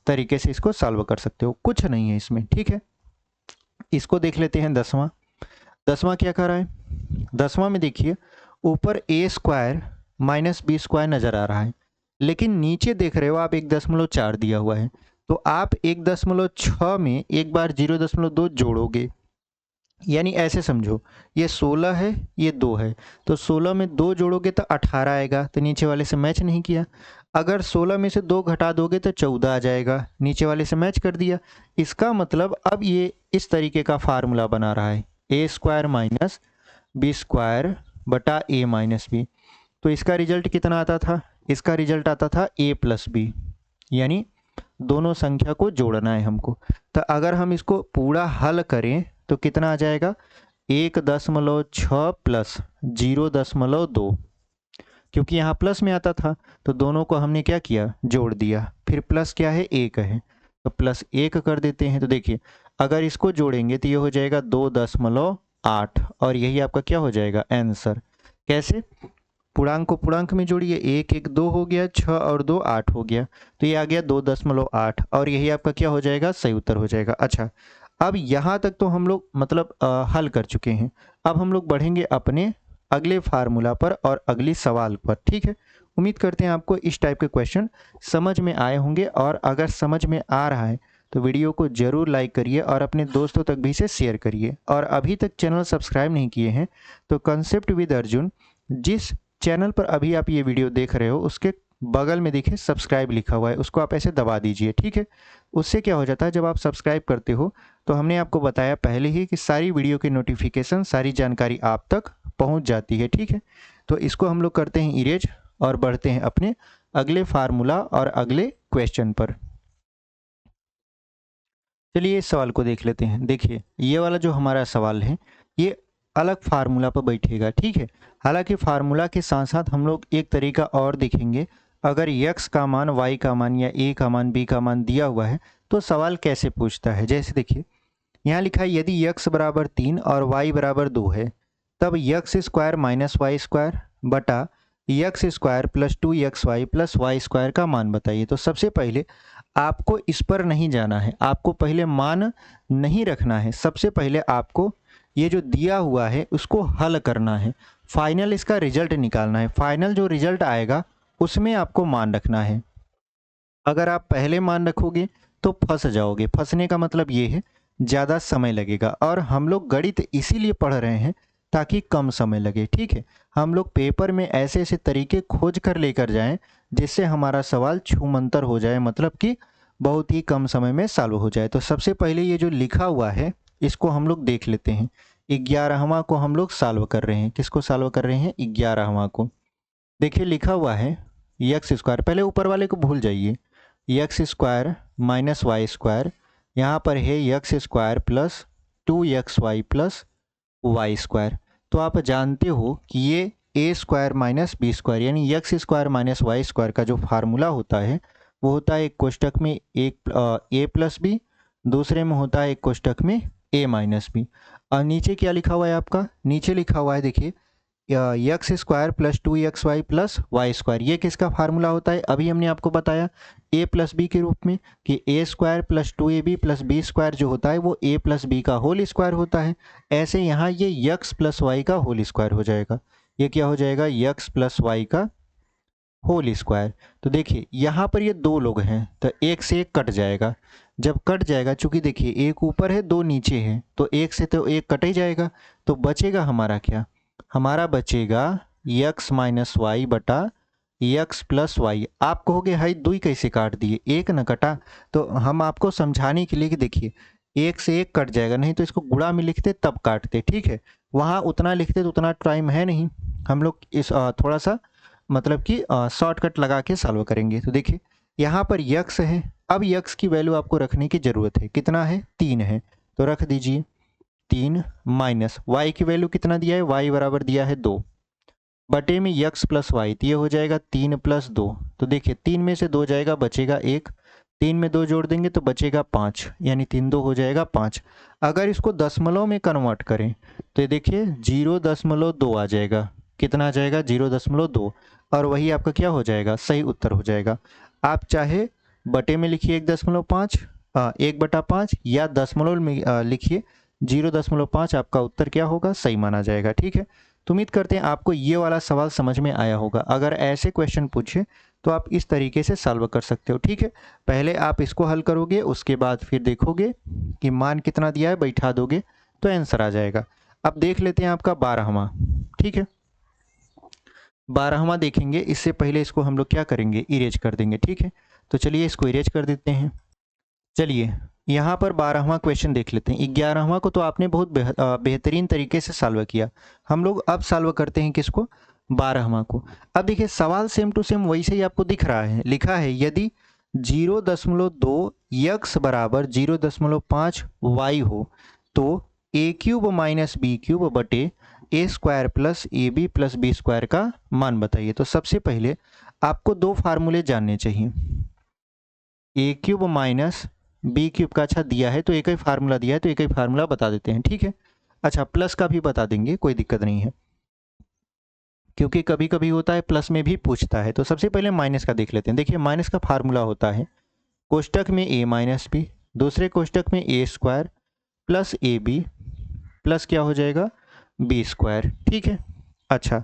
तरीके से इसको सॉल्व कर सकते हो, कुछ नहीं है इसमें। ठीक है, इसको देख लेते हैं 10वां क्या कर रहा है। 10वां में देखिए ऊपर ए स्क्वायर माइनस बी स्क्वायर नज़र आ रहा है, लेकिन नीचे देख रहे हो आप 1.4 दिया हुआ है। तो आप 1.6 में एक बार 0.2 जोड़ोगे, यानी ऐसे समझो ये 16 है, ये 2 है, तो 16 में 2 जोड़ोगे तो 18 आएगा, तो नीचे वाले से मैच नहीं किया। अगर 16 में से 2 घटा दोगे तो 14 आ जाएगा, नीचे वाले से मैच कर दिया। इसका मतलब अब ये इस तरीके का फार्मूला बना रहा है, A square minus B square बटा ए माइनस बी। तो इसका रिजल्ट कितना आता था? इसका रिजल्ट आता था ए प्लस बी, यानी दोनों संख्या को जोड़ना है हमको। तो अगर हम इसको पूरा हल करें तो कितना आ जाएगा? 1.6 प्लस 0.2, क्योंकि यहाँ प्लस में आता था तो दोनों को हमने क्या किया? जोड़ दिया। फिर प्लस क्या है? 1 है, तो प्लस 1 कर देते हैं। तो देखिए अगर इसको जोड़ेंगे तो ये हो जाएगा 2.8 और यही आपका क्या हो जाएगा? आंसर। कैसे? पूर्णांक को पूर्णांक में जोड़िए, 1 1 2 हो गया, 6 और 2 8 हो गया, तो ये आ गया 2.8 और यही आपका क्या हो जाएगा? सही उत्तर हो जाएगा। अच्छा, अब यहाँ तक तो हम लोग मतलब हल कर चुके हैं। अब हम लोग बढ़ेंगे अपने अगले फार्मूला पर और अगली सवाल पर। ठीक है, उम्मीद करते हैं आपको इस टाइप के क्वेश्चन समझ में आए होंगे, और अगर समझ में आ रहा है तो वीडियो को ज़रूर लाइक करिए और अपने दोस्तों तक भी इसे शेयर करिए। और अभी तक चैनल सब्सक्राइब नहीं किए हैं तो कंसेप्ट विद अर्जुन जिस चैनल पर अभी आप ये वीडियो देख रहे हो उसके बगल में देखिए सब्सक्राइब लिखा हुआ है, उसको आप ऐसे दबा दीजिए। ठीक है, उससे क्या हो जाता है, जब आप सब्सक्राइब करते हो तो हमने आपको बताया पहले ही कि सारी वीडियो की नोटिफिकेशन, सारी जानकारी आप तक पहुंच जाती है। ठीक है, तो इसको हम लोग करते हैं इरेज और बढ़ते हैं अपने अगले फार्मूला और अगले क्वेश्चन पर। चलिए इस सवाल को देख लेते हैं। देखिए ये वाला जो हमारा सवाल है ये अलग फार्मूला पर बैठेगा। ठीक है, हालांकि फार्मूला के साथ साथ हम लोग एक तरीका और देखेंगे। अगर x का मान, y का मान या a का मान, b का मान दिया हुआ है तो सवाल कैसे पूछता है। जैसे देखिए यहाँ लिखा है यदि x बराबर 3 और y बराबर 2 है तब x square minus Y square बटा X square plus 2xy plus Y square का मान बताइए। तो सबसे पहले आपको इस पर नहीं जाना है, आपको पहले मान नहीं रखना है। सबसे पहले आपको ये जो दिया हुआ है उसको हल करना है, फाइनल इसका रिजल्ट निकालना है। फाइनल जो रिजल्ट आएगा उसमें आपको मान रखना है। अगर आप पहले मान रखोगे तो फंस जाओगे। फंसने का मतलब ये है ज़्यादा समय लगेगा, और हम लोग गणित इसीलिए पढ़ रहे हैं ताकि कम समय लगे। ठीक है, हम लोग पेपर में ऐसे ऐसे तरीके खोज कर लेकर जाएं जिससे हमारा सवाल छूमंतर हो जाए, मतलब कि बहुत ही कम समय में सॉल्व हो जाए। तो सबसे पहले ये जो लिखा हुआ है इसको हम लोग देख लेते हैं। 11वां को हम लोग सॉल्व कर रहे हैं। किसको सॉल्व कर रहे हैं? 11वां को। देखिए लिखा हुआ है एक्स स्क्वायर, पहले ऊपर वाले को भूल जाइए, X square minus Y square, यहाँ पर है X square plus 2xy plus Y square. तो आप जानते हो कि ये A square minus B square यानी X square minus Y square का जो फार्मूला होता है वो होता है एक कोष्टक में एक ए प्लस बी, दूसरे में होता है एक कोष्टक में ए माइनस बी। और नीचे क्या लिखा हुआ है आपका? नीचे लिखा हुआ है देखिए X square plus 2xy plus Y square. ये किसका फार्मूला होता है? अभी हमने आपको बताया ए प्लस बी के रूप में कि A square plus 2ab plus B square जो होता है वो ए प्लस बी का होल स्क्वायर होता है। ऐसे यहाँ ये यक्स प्लस वाई का होल स्क्वायर हो जाएगा। ये क्या हो जाएगा? यक्स प्लस वाई का होल स्क्वायर। तो देखिए यहाँ पर ये दो लोग हैं तो एक से एक कट जाएगा। जब कट जाएगा, चूंकि देखिए एक ऊपर है दो नीचे है तो एक से तो एक कट ही जाएगा, तो बचेगा हमारा क्या? हमारा बचेगा यक्स माइनस वाई बटा यक्स प्लस वाई। आप कहोगे हाई दुई कैसे काट दिए, एक न कटा? तो हम आपको समझाने के लिए कि देखिए एक से एक कट जाएगा, नहीं तो इसको गुणा में लिखते तब काटते। ठीक है, वहाँ उतना लिखते तो उतना टाइम है नहीं, हम लोग इस थोड़ा सा मतलब कि शॉर्टकट लगा के सॉल्व करेंगे। तो देखिए यहाँ पर यक्स है, अब यक्स की वैल्यू आपको रखने की ज़रूरत है। कितना है? 3 है, तो रख दीजिए 3 माइनस वाई की वैल्यू कितना दिया है? वाई बराबर दिया है 2 बटे में यक्स प्लस वाई, तो ये हो जाएगा 3 प्लस 2। तो देखिए 3 में से 2 जाएगा, बचेगा 1, 3 में 2 जोड़ देंगे तो बचेगा 5, यानी 3 2 हो जाएगा 5। अगर इसको दशमलव में कन्वर्ट करें तो ये देखिए 0.2 आ जाएगा। कितना आ जाएगा? 0.2, और वही आपका क्या हो जाएगा? सही उत्तर हो जाएगा। आप चाहे बटे में लिखिए 1.5 1/5 या दशमलव में लिखिए 0.5, आपका उत्तर क्या होगा? सही माना जाएगा। ठीक है, तो उम्मीद करते हैं आपको ये वाला सवाल समझ में आया होगा। अगर ऐसे क्वेश्चन पूछे तो आप इस तरीके से सॉल्व कर सकते हो। ठीक है, पहले आप इसको हल करोगे, उसके बाद फिर देखोगे कि मान कितना दिया है, बैठा दोगे तो आंसर आ जाएगा। अब देख लेते हैं आपका 12वां। ठीक है, 12वां देखेंगे, इससे पहले इसको हम लोग क्या करेंगे? इरेज कर देंगे। ठीक है, तो चलिए इसको इरेज कर देते हैं। चलिए यहाँ पर 12वां क्वेश्चन देख लेते हैं। 11वां को तो आपने बहुत बेहतरीन तरीके से सॉल्व किया। हम लोग अब सॉल्व करते हैं किसको? 12वां को। अब देखिए सवाल सेम टू सेम वैसे ही आपको दिख रहा है, लिखा है यदि 0.2 यक्स बराबर 0.5 वाई हो तो A cube minus B cube बटे A square plus A B plus B square का मान बताइए। तो सबसे पहले आपको दो फार्मूले जानने चाहिए। ए क्यूब माइनस बी क्यूब का अच्छा दिया है तो एक ही फार्मूला दिया है तो एक ही फार्मूला बता देते हैं। ठीक है, अच्छा प्लस का भी बता देंगे, कोई दिक्कत नहीं है, क्योंकि कभी कभी होता है प्लस में भी पूछता है। तो सबसे पहले माइनस का देख लेते हैं। देखिए माइनस का फार्मूला होता है कोष्टक में ए माइनस बी, दूसरे कोष्टक में A square plus A B plus क्या हो जाएगा? B square. ठीक है, अच्छा,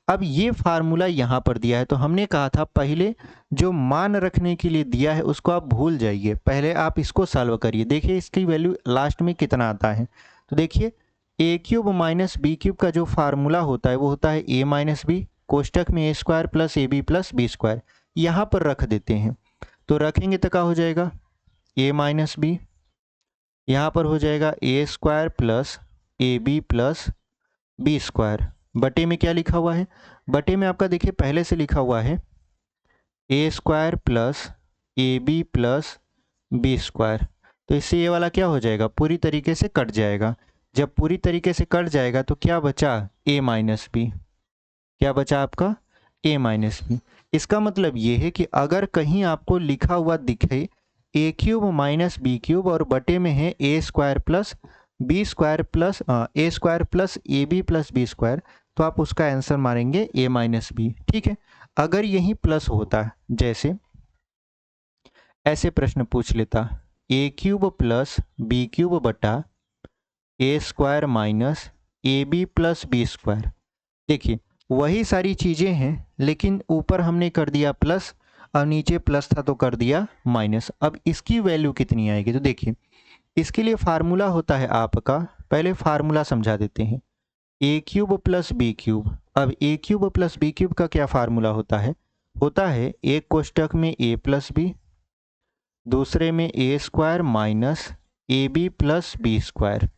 अब ये फार्मूला यहाँ पर दिया है तो हमने कहा था पहले जो मान रखने के लिए दिया है उसको आप भूल जाइए, पहले आप इसको सॉल्व करिए। देखिए इसकी वैल्यू लास्ट में कितना आता है। तो देखिए ए क्यूब माइनस बी क्यूब का जो फार्मूला होता है वो होता है ए माइनस बी, कोष्टक में A square plus A B plus B square, यहाँ पर रख देते हैं। तो रखेंगे तो क्या हो जाएगा, ए माइनस बी, यहाँ पर हो जाएगा A square plus A B plus B square, बटे में क्या लिखा हुआ है, बटे में आपका देखिए पहले से लिखा हुआ है A square plus A B plus B square. तो इससे ये वाला क्या हो जाएगा, पूरी तरीके से कट जाएगा। जब पूरी तरीके से कट जाएगा तो क्या बचा, ए माइनस बी, क्या बचा आपका ए माइनस बी। इसका मतलब ये है कि अगर कहीं आपको लिखा हुआ दिखे A cube minus B cube और बटे में है A square plus B square plus A square plus A B plus B square, तो आप उसका आंसर मारेंगे ए माइनस बी। ठीक है, अगर यही प्लस होता, जैसे ऐसे प्रश्न पूछ लेता A cube plus B cube बटा A square minus A B plus B square, देखिए वही सारी चीज़ें हैं लेकिन ऊपर हमने कर दिया प्लस और नीचे प्लस था तो कर दिया माइनस। अब इसकी वैल्यू कितनी आएगी, तो देखिए इसके लिए फार्मूला होता है आपका, पहले फार्मूला समझा देते हैं, ए क्यूब प्लस बी क्यूब। अब ए क्यूब प्लस बी क्यूब का क्या फार्मूला होता है एक कोष्टक में ए प्लस बी, दूसरे में A square minus A B plus B square.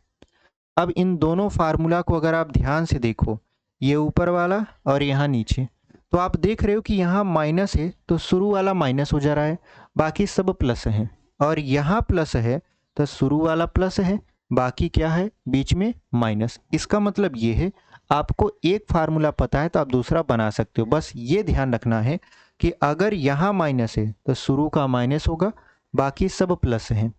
अब इन दोनों फार्मूला को अगर आप ध्यान से देखो, ये ऊपर वाला और यहाँ नीचे, तो आप देख रहे हो कि यहाँ माइनस है तो शुरू वाला माइनस हो जा रहा है, बाकी सब प्लस है, और यहाँ प्लस है तो शुरू वाला प्लस है, बाकी क्या है बीच में माइनस। इसका मतलब ये है आपको एक फार्मूला पता है तो आप दूसरा बना सकते हो। बस ये ध्यान रखना है कि अगर यहाँ माइनस है तो शुरू का माइनस होगा, बाकी सब प्लस है।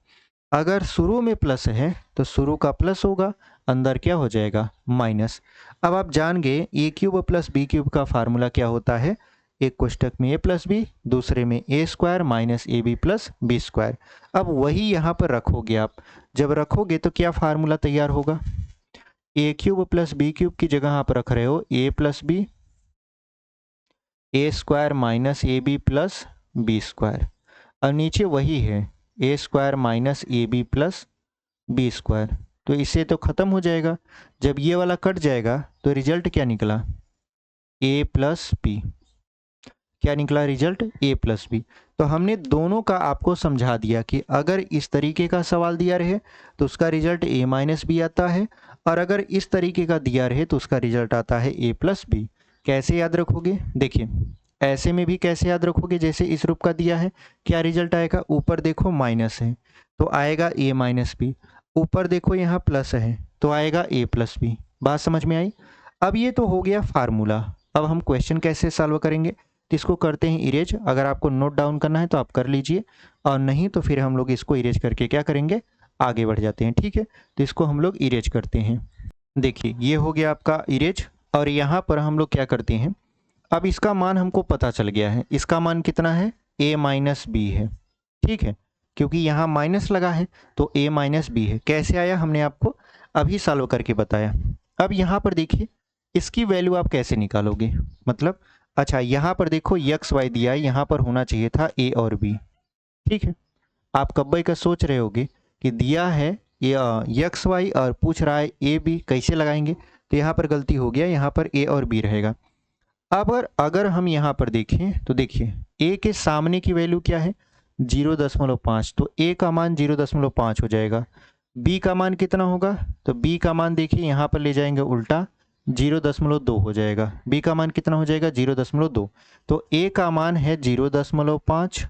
अगर शुरू में प्लस है तो शुरू का प्लस होगा, अंदर क्या हो जाएगा माइनस। अब आप जान गए A cube plus B cube का फार्मूला क्या होता है, एक कोष्टक में ए प्लस बी, दूसरे में A square minus A B plus B square. अब वही यहाँ पर रखोगे आप, जब रखोगे तो क्या फार्मूला तैयार होगा, A cube plus B cube की जगह आप रख रहे हो A plus B, A square minus A B plus B square, और नीचे वही है A square minus A B plus B square. तो इससे तो ख़त्म हो जाएगा, जब ये वाला कट जाएगा तो रिजल्ट क्या निकला, ए प्लस बी, क्या निकला रिजल्ट ए प्लस बी। तो हमने दोनों का आपको समझा दिया कि अगर इस तरीके का सवाल दिया रहे तो उसका रिजल्ट ए माइनस बी आता है, और अगर इस तरीके का दिया रहे तो उसका रिजल्ट आता है ए प्लस बी। कैसे याद रखोगे, देखिए ऐसे में भी कैसे याद रखोगे, जैसे इस रूप का दिया है, क्या रिजल्ट आएगा, ऊपर देखो माइनस है तो आएगा ए माइनस बी, ऊपर देखो यहाँ प्लस है तो आएगा ए प्लस बी। बात समझ में आई। अब ये तो हो गया फार्मूला। अब हम क्वेश्चन कैसे सॉल्व करेंगे, तो इसको करते हैं इरेज। अगर आपको नोट डाउन करना है तो आप कर लीजिए, और नहीं तो फिर हम लोग इसको इरेज करके क्या करेंगे, आगे बढ़ जाते हैं। ठीक है, तो इसको हम लोग इरेज करते हैं। देखिए ये हो गया आपका इरेज, और यहाँ पर हम लोग क्या करते हैं, अब इसका मान हमको पता चल गया है, इसका मान कितना है, ए माइनस बी है। ठीक है, क्योंकि यहाँ माइनस लगा है तो ए माइनस बी है। कैसे आया हमने आपको अभी सॉल्व करके बताया। अब यहाँ पर देखिए इसकी वैल्यू आप कैसे निकालोगे, मतलब अच्छा यहाँ पर देखो यक्स वाई दिया है, यहाँ पर होना चाहिए था ए और बी। ठीक है, आप कब्बई का सोच रहे होगे कि दिया है यक्स वाई और पूछ रहा है ए बी, कैसे लगाएंगे, तो यहाँ पर गलती हो गया, यहाँ पर ए और बी रहेगा। अब अगर हम यहाँ पर देखें तो देखिए ए के सामने की वैल्यू क्या है, 0.5, तो ए का मान 0.5 हो जाएगा। बी का मान कितना होगा, तो बी का मान देखिए यहाँ पर ले जाएंगे उल्टा, 0.2 हो जाएगा। बी का मान कितना हो जाएगा, 0.2। तो ए का मान है 0.5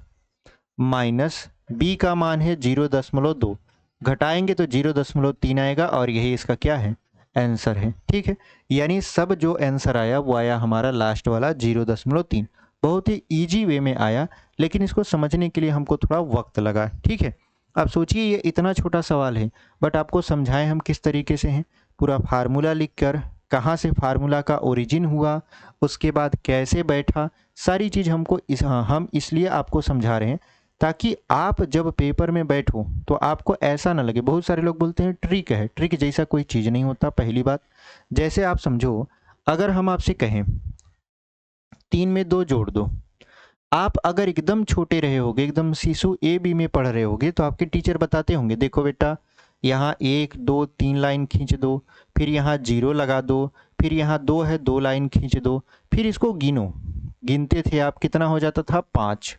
माइनस बी का मान है 0.2, घटाएंगे तो 0.3 आएगा, और यही इसका क्या है, आंसर है। ठीक है, यानी सब जो आंसर आया वो आया हमारा लास्ट वाला 0.3। बहुत ही इजी वे में आया, लेकिन इसको समझने के लिए हमको थोड़ा वक्त लगा। ठीक है, अब सोचिए ये इतना छोटा सवाल है, बट आपको समझाएं हम किस तरीके से हैं, पूरा फार्मूला लिखकर, कहाँ से फार्मूला का ओरिजिन हुआ, उसके बाद कैसे बैठा, सारी चीज़ हमको हम इसलिए आपको समझा रहे हैं ताकि आप जब पेपर में बैठो तो आपको ऐसा ना लगे। बहुत सारे लोग बोलते हैं ट्रिक है, ट्रिक जैसा कोई चीज़ नहीं होता। पहली बात, जैसे आप समझो अगर हम आपसे कहें 3 में 2 जोड़ दो, आप अगर एकदम छोटे रहे होगे, एकदम शिशु ए बी में पढ़ रहे होगे, तो आपके टीचर बताते होंगे देखो बेटा यहाँ 1 2 3 लाइन खींच दो, फिर यहाँ 0 लगा दो, फिर यहाँ 2 है 2 लाइन खींच दो, फिर इसको गिनो। गिनते थे आप, कितना हो जाता था 5,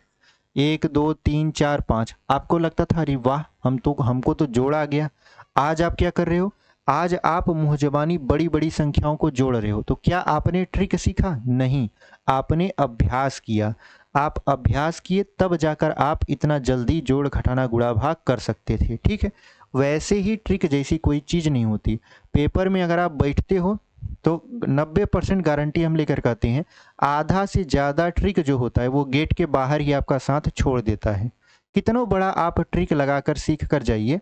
1 2 3 4 5। आपको लगता था अरे वाह हमको तो जोड़ आ गया। आज आप क्या कर रहे हो, आज आप मुँह ज़बानी बड़ी बड़ी संख्याओं को जोड़ रहे हो। तो क्या आपने ट्रिक सीखा? नहीं, आपने अभ्यास किया। आप अभ्यास किए तब जाकर आप इतना जल्दी जोड़ घटाना गुणा भाग कर सकते थे। ठीक है, वैसे ही ट्रिक जैसी कोई चीज़ नहीं होती। पेपर में अगर आप बैठते हो तो 90% गारंटी हम लेकर कहते हैं, आधा से ज़्यादा ट्रिक जो होता है वो गेट के बाहर ही आपका साथ छोड़ देता है। कितना बड़ा आप ट्रिक लगाकर सीख कर जाइए,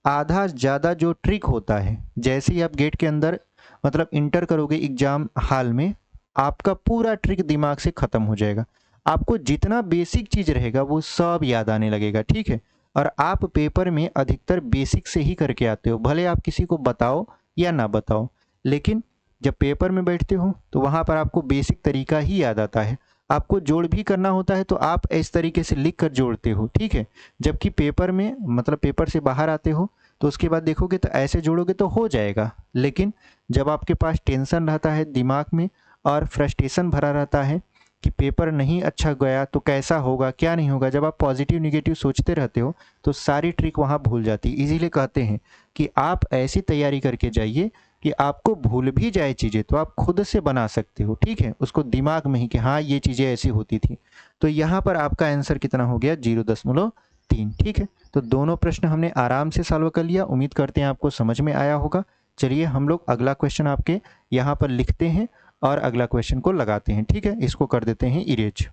आधा ज़्यादा जो ट्रिक होता है, जैसे ही आप गेट के अंदर मतलब इंटर करोगे एग्ज़ाम हॉल में, आपका पूरा ट्रिक दिमाग से ख़त्म हो जाएगा। आपको जितना बेसिक चीज़ रहेगा वो सब याद आने लगेगा। ठीक है, और आप पेपर में अधिकतर बेसिक से ही करके आते हो, भले आप किसी को बताओ या ना बताओ, लेकिन जब पेपर में बैठते हो तो वहाँ पर आपको बेसिक तरीका ही याद आता है। आपको जोड़ भी करना होता है तो आप इस तरीके से लिख कर जोड़ते हो। ठीक है, जबकि पेपर में मतलब पेपर से बाहर आते हो तो उसके बाद देखोगे तो ऐसे जोड़ोगे तो हो जाएगा, लेकिन जब आपके पास टेंशन रहता है दिमाग में और फ्रस्ट्रेशन भरा रहता है कि पेपर नहीं अच्छा गया तो कैसा होगा क्या नहीं होगा, जब आप पॉजिटिव निगेटिव सोचते रहते हो तो सारी ट्रिक वहाँ भूल जाती है। इसीलिए कहते हैं कि आप ऐसी तैयारी करके जाइए कि आपको भूल भी जाए चीज़ें तो आप खुद से बना सकते हो। ठीक है, उसको दिमाग में ही कि हाँ ये चीज़ें ऐसी होती थी। तो यहाँ पर आपका आंसर कितना हो गया 0.3। ठीक है, तो दोनों प्रश्न हमने आराम से सॉल्व कर लिया। उम्मीद करते हैं आपको समझ में आया होगा। चलिए हम लोग अगला क्वेश्चन आपके यहाँ पर लिखते हैं और अगला क्वेश्चन को लगाते हैं। ठीक है, इसको कर देते हैं इरेज।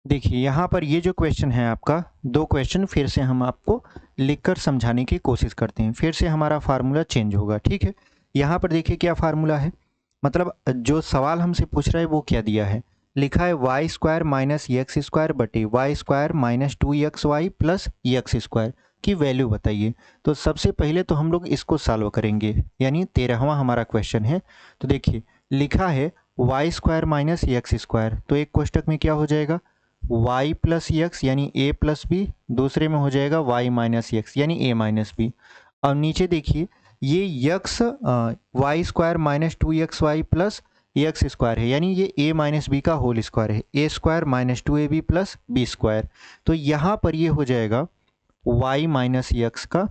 देखिए यहाँ पर ये जो क्वेश्चन है आपका, दो क्वेश्चन फिर से हम आपको लिखकर समझाने की कोशिश करते हैं। फिर से हमारा फार्मूला चेंज होगा। ठीक है, यहाँ पर देखिए क्या फार्मूला है, मतलब जो सवाल हमसे पूछ रहा है वो क्या दिया है, लिखा है Y square minus X square बटे Y square minus 2xy plus X square की वैल्यू बताइए। तो सबसे पहले तो हम लोग इसको सॉल्व करेंगे, यानी 13वां हमारा क्वेश्चन है। तो देखिए लिखा है Y square minus X square, तो एक कोष्टक में क्या हो जाएगा y प्लस एक्स यानी a प्लस बी, दूसरे में हो जाएगा y माइनस एक्स यानी a माइनस बी। और नीचे देखिए ये x Y square minus 2xy plus X square है, यानी ये a माइनस बी का होल स्क्वायर है, a square minus 2ab plus B square. तो यहाँ पर ये हो जाएगा y माइनस एक्स का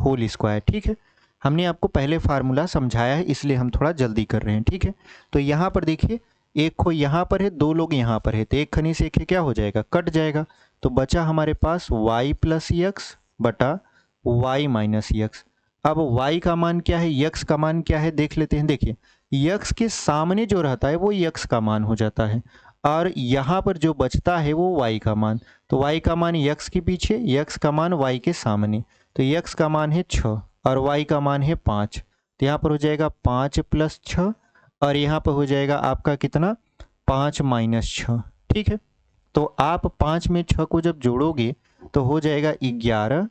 होल स्क्वायर। ठीक है, हमने आपको पहले फार्मूला समझाया है इसलिए हम थोड़ा जल्दी कर रहे हैं। ठीक है, तो यहाँ पर देखिए एक को यहाँ पर है, दो लोग यहाँ पर है, तो एक खनी से एक क्या हो जाएगा कट जाएगा। तो बचा हमारे पास y प्लस एक्स बटा y माइनस एक्स। अब y का मान क्या है, x का मान क्या है देख लेते हैं। देखिए x के सामने जो रहता है वो x का मान हो जाता है, और यहाँ पर जो बचता है वो y का मान। तो y का मान x के पीछे, x का मान y के सामने। तो x का मान है 6 और y का मान है 5। तो यहाँ पर हो जाएगा 5 प्लस 6 और यहाँ पर हो जाएगा आपका कितना 5 माइनस 6। ठीक है, तो आप 5 में 6 को जब जोड़ोगे तो हो जाएगा 11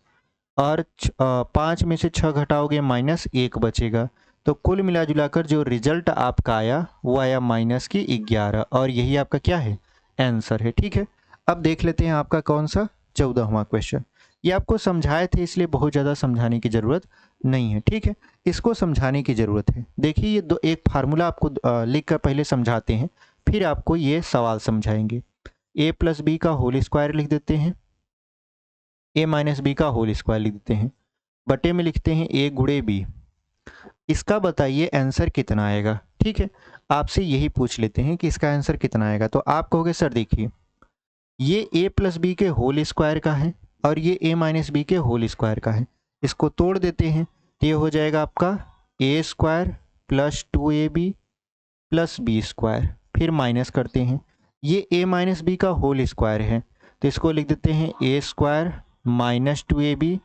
और 5 में से 6 घटाओगे माइनस 1 बचेगा। तो कुल मिला जुलाकर जो रिजल्ट आपका आया वो आया माइनस की 11, और यही आपका क्या है आंसर है। ठीक है, अब देख लेते हैं आपका कौन सा 14वां क्वेश्चन। ये आपको समझाए थे इसलिए बहुत ज़्यादा समझाने की ज़रूरत नहीं है। ठीक है, इसको समझाने की ज़रूरत है। देखिए ये दो एक फार्मूला आपको लिख कर पहले समझाते हैं, फिर आपको ये सवाल समझाएंगे। a प्लस बी का होल स्क्वायर लिख देते हैं, a माइनस बी का होल स्क्वायर लिख देते हैं, बटे में लिखते हैं a गुणे b। इसका बताइए आंसर कितना आएगा। ठीक है, आपसे यही पूछ लेते हैं कि इसका आंसर कितना आएगा। तो आप कहोगे सर देखिए ये a प्लस बी के होल स्क्वायर का है और ये a माइनस बी के होल स्क्वायर का है, इसको तोड़ देते हैं तो ये हो जाएगा आपका a square plus 2ab plus B square, फिर माइनस करते हैं, ये a माइनस बी का होल स्क्वायर है तो इसको लिख देते हैं a square minus 2ab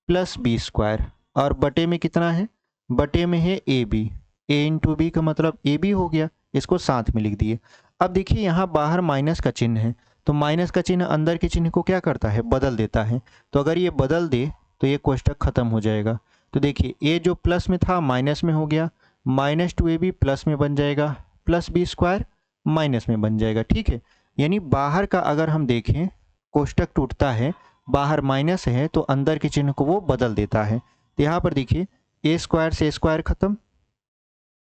plus B square, और बटे में कितना है, बटे में है ab, a इंटू बी का मतलब ab हो गया, इसको साथ में लिख दिए। अब देखिए यहाँ बाहर माइनस का चिन्ह है, तो माइनस का चिन्ह अंदर के चिन्ह को क्या करता है बदल देता है, तो अगर ये बदल दे तो ये कोष्टक खत्म हो जाएगा। तो देखिए ए जो प्लस में था माइनस में हो गया, -2ab प्लस में बन जाएगा, प्लस बी स्क्वायर माइनस में बन जाएगा। ठीक है, यानी बाहर का अगर हम देखें कोष्टक टूटता है, बाहर माइनस है तो अंदर के चिन्ह को वो बदल देता है। तो यहाँ पर देखिए ए स्क्वायर से ए स्क्वायर खत्म,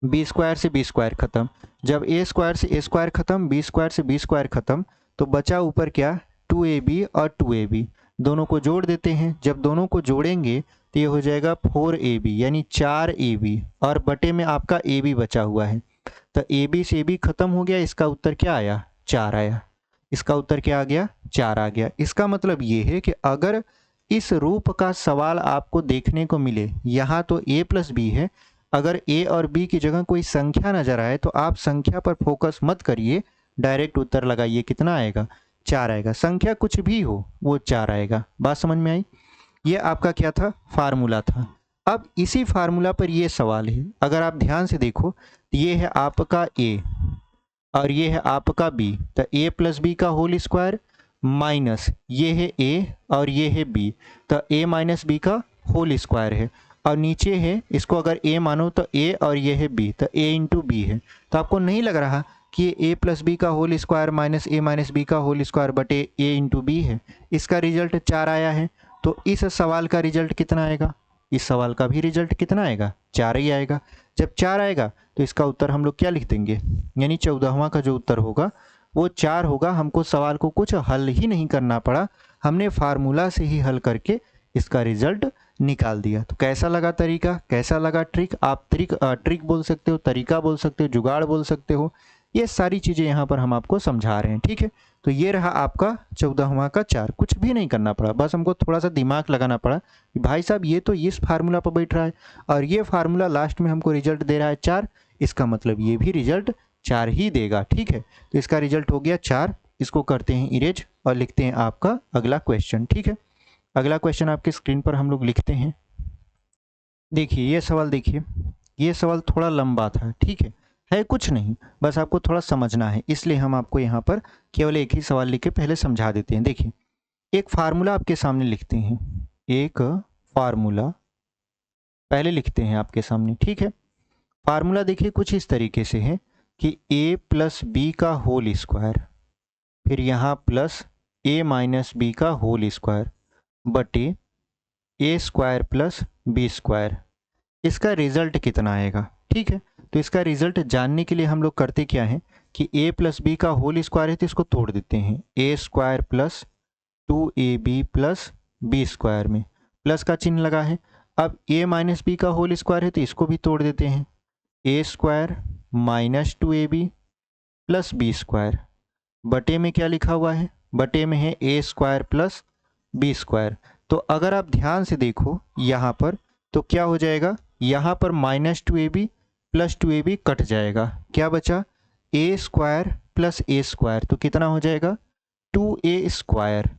बी स्क्वायर से बी स्क्वायर खत्म। जब ए स्क्वायर से ए स्क्वायर खत्म, बी स्क्वायर से बी स्क्वायर खत्म, तो बचा ऊपर क्या 2ab और 2ab, दोनों को जोड़ देते हैं। जब दोनों को जोड़ेंगे तो ये हो जाएगा 4ab यानी 4ab, और बटे में आपका ab बचा हुआ है। तो ab से ab खत्म हो गया, इसका उत्तर क्या आया 4 आया। इसका उत्तर क्या आ गया 4 आ गया। इसका मतलब ये है कि अगर इस रूप का सवाल आपको देखने को मिले, यहाँ तो a प्लस बी है, अगर a और b की जगह कोई संख्या नजर आए तो आप संख्या पर फोकस मत करिए, डायरेक्ट उत्तर लगाइए। कितना आएगा 4 आएगा। संख्या कुछ भी हो वो 4 आएगा। बात समझ में आई? ये आपका क्या था फार्मूला था। अब इसी फार्मूला पर ये सवाल है, अगर आप ध्यान से देखो तो ये है आपका a और ये है आपका b, तो a प्लस बी का होल स्क्वायर माइनस ये है a और ये है b, तो a माइनस बी का होल स्क्वायर है, और नीचे है इसको अगर a मानो तो a और ये है b, तो a इंटू बी है। तो आपको नहीं लग रहा कि ये a प्लस बी का whole square minus a minus B का होल स्क्वायर बटे a इंटू बी है? इसका रिजल्ट 4 आया है। तो इस सवाल का रिजल्ट कितना आएगा? इस सवाल का भी रिजल्ट कितना आएगा 4 ही आएगा। जब 4 आएगा तो इसका उत्तर हम लोग क्या लिख देंगे, यानी 14वां का जो उत्तर होगा वो 4 होगा। हमको सवाल को कुछ हल ही नहीं करना पड़ा, हमने फार्मूला से ही हल करके इसका रिजल्ट निकाल दिया। तो कैसा लगा तरीका, कैसा लगा ट्रिक? आप ट्रिक बोल सकते हो, तरीका बोल सकते हो, जुगाड़ बोल सकते हो, ये सारी चीज़ें यहाँ पर हम आपको समझा रहे हैं। ठीक है, तो ये रहा आपका 14वां का 4। कुछ भी नहीं करना पड़ा, बस हमको थोड़ा सा दिमाग लगाना पड़ा कि भाई साहब ये तो इस फार्मूला पर बैठ रहा है और ये फार्मूला लास्ट में हमको रिजल्ट दे रहा है 4, इसका मतलब ये भी रिजल्ट 4 ही देगा। ठीक है, तो इसका रिजल्ट हो गया 4। इसको करते हैं इरेज और लिखते हैं आपका अगला क्वेश्चन। ठीक है, अगला क्वेश्चन आपके स्क्रीन पर हम लोग लिखते हैं। देखिए ये सवाल, देखिए ये सवाल थोड़ा लंबा था। ठीक है कुछ नहीं, बस आपको थोड़ा समझना है, इसलिए हम आपको यहाँ पर केवल एक ही सवाल लिख के पहले समझा देते हैं। देखिए एक फार्मूला आपके सामने लिखते हैं, एक फार्मूला पहले लिखते हैं आपके सामने। ठीक है, फार्मूला देखिए कुछ इस तरीके से है कि a प्लस बी का होल स्क्वायर, फिर यहाँ प्लस a माइनस बी का होल स्क्वायर बटे a square plus B square, इसका रिजल्ट कितना आएगा। ठीक है, तो इसका रिजल्ट जानने के लिए हम लोग करते क्या है कि a प्लस बी का होल स्क्वायर है तो इसको तोड़ देते हैं, a square plus 2ab plus B square में प्लस का चिन्ह लगा है। अब a माइनस बी का होल स्क्वायर है तो इसको भी तोड़ देते हैं, a square minus 2ab plus B square, बटे में क्या लिखा हुआ है, बटे में है a square plus B square. तो अगर आप ध्यान से देखो यहाँ पर तो क्या हो जाएगा, यहाँ पर -2ab प्लस 2ab कट जाएगा, क्या बचा a square plus a square, तो कितना हो जाएगा 2a स्क्वायर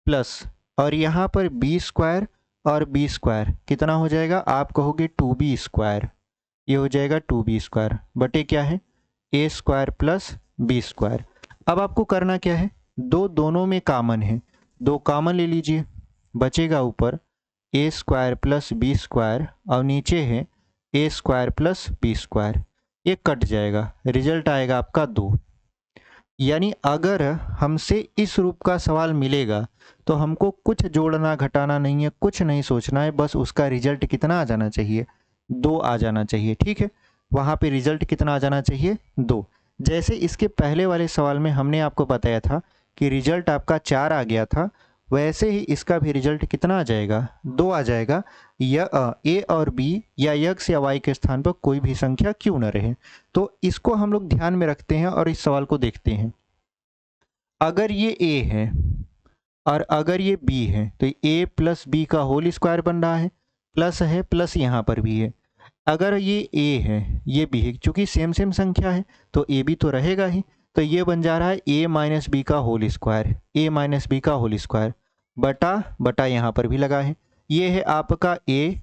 प्लस, और यहाँ पर b स्क्वायर और b स्क्वायर कितना हो जाएगा, आप कहोगे 2b स्क्वायर, ये हो जाएगा 2b स्क्वायर बटे क्या है a square plus b square. अब आपको करना क्या है, दोनों में कॉमन है, 2 कॉमन ले लीजिए, बचेगा ऊपर a square plus B square और नीचे है a square plus B square, ये कट जाएगा, रिजल्ट आएगा आपका 2। यानी अगर हमसे इस रूप का सवाल मिलेगा तो हमको कुछ जोड़ना घटाना नहीं है, कुछ नहीं सोचना है, बस उसका रिजल्ट कितना आ जाना चाहिए 2 आ जाना चाहिए। ठीक है, वहाँ पे रिजल्ट कितना आ जाना चाहिए 2। जैसे इसके पहले वाले सवाल में हमने आपको बताया था कि रिजल्ट आपका 4 आ गया था, वैसे ही इसका भी रिजल्ट कितना आ जाएगा 2 आ जाएगा। या a और b या x या y के स्थान पर कोई भी संख्या क्यों न रहे। तो इसको हम लोग ध्यान में रखते हैं और इस सवाल को देखते हैं। अगर ये a है और अगर ये b है तो a प्लस बी का होल स्क्वायर बन रहा है, प्लस है, प्लस यहाँ पर भी है। अगर ये a है ये b है, चूंकि सेम संख्या है तो a b तो रहेगा ही, तो ये बन जा रहा है a माइनस बी का whole square, a minus B का होल स्क्वायर बटा यहाँ पर भी लगा है, ये है आपका a,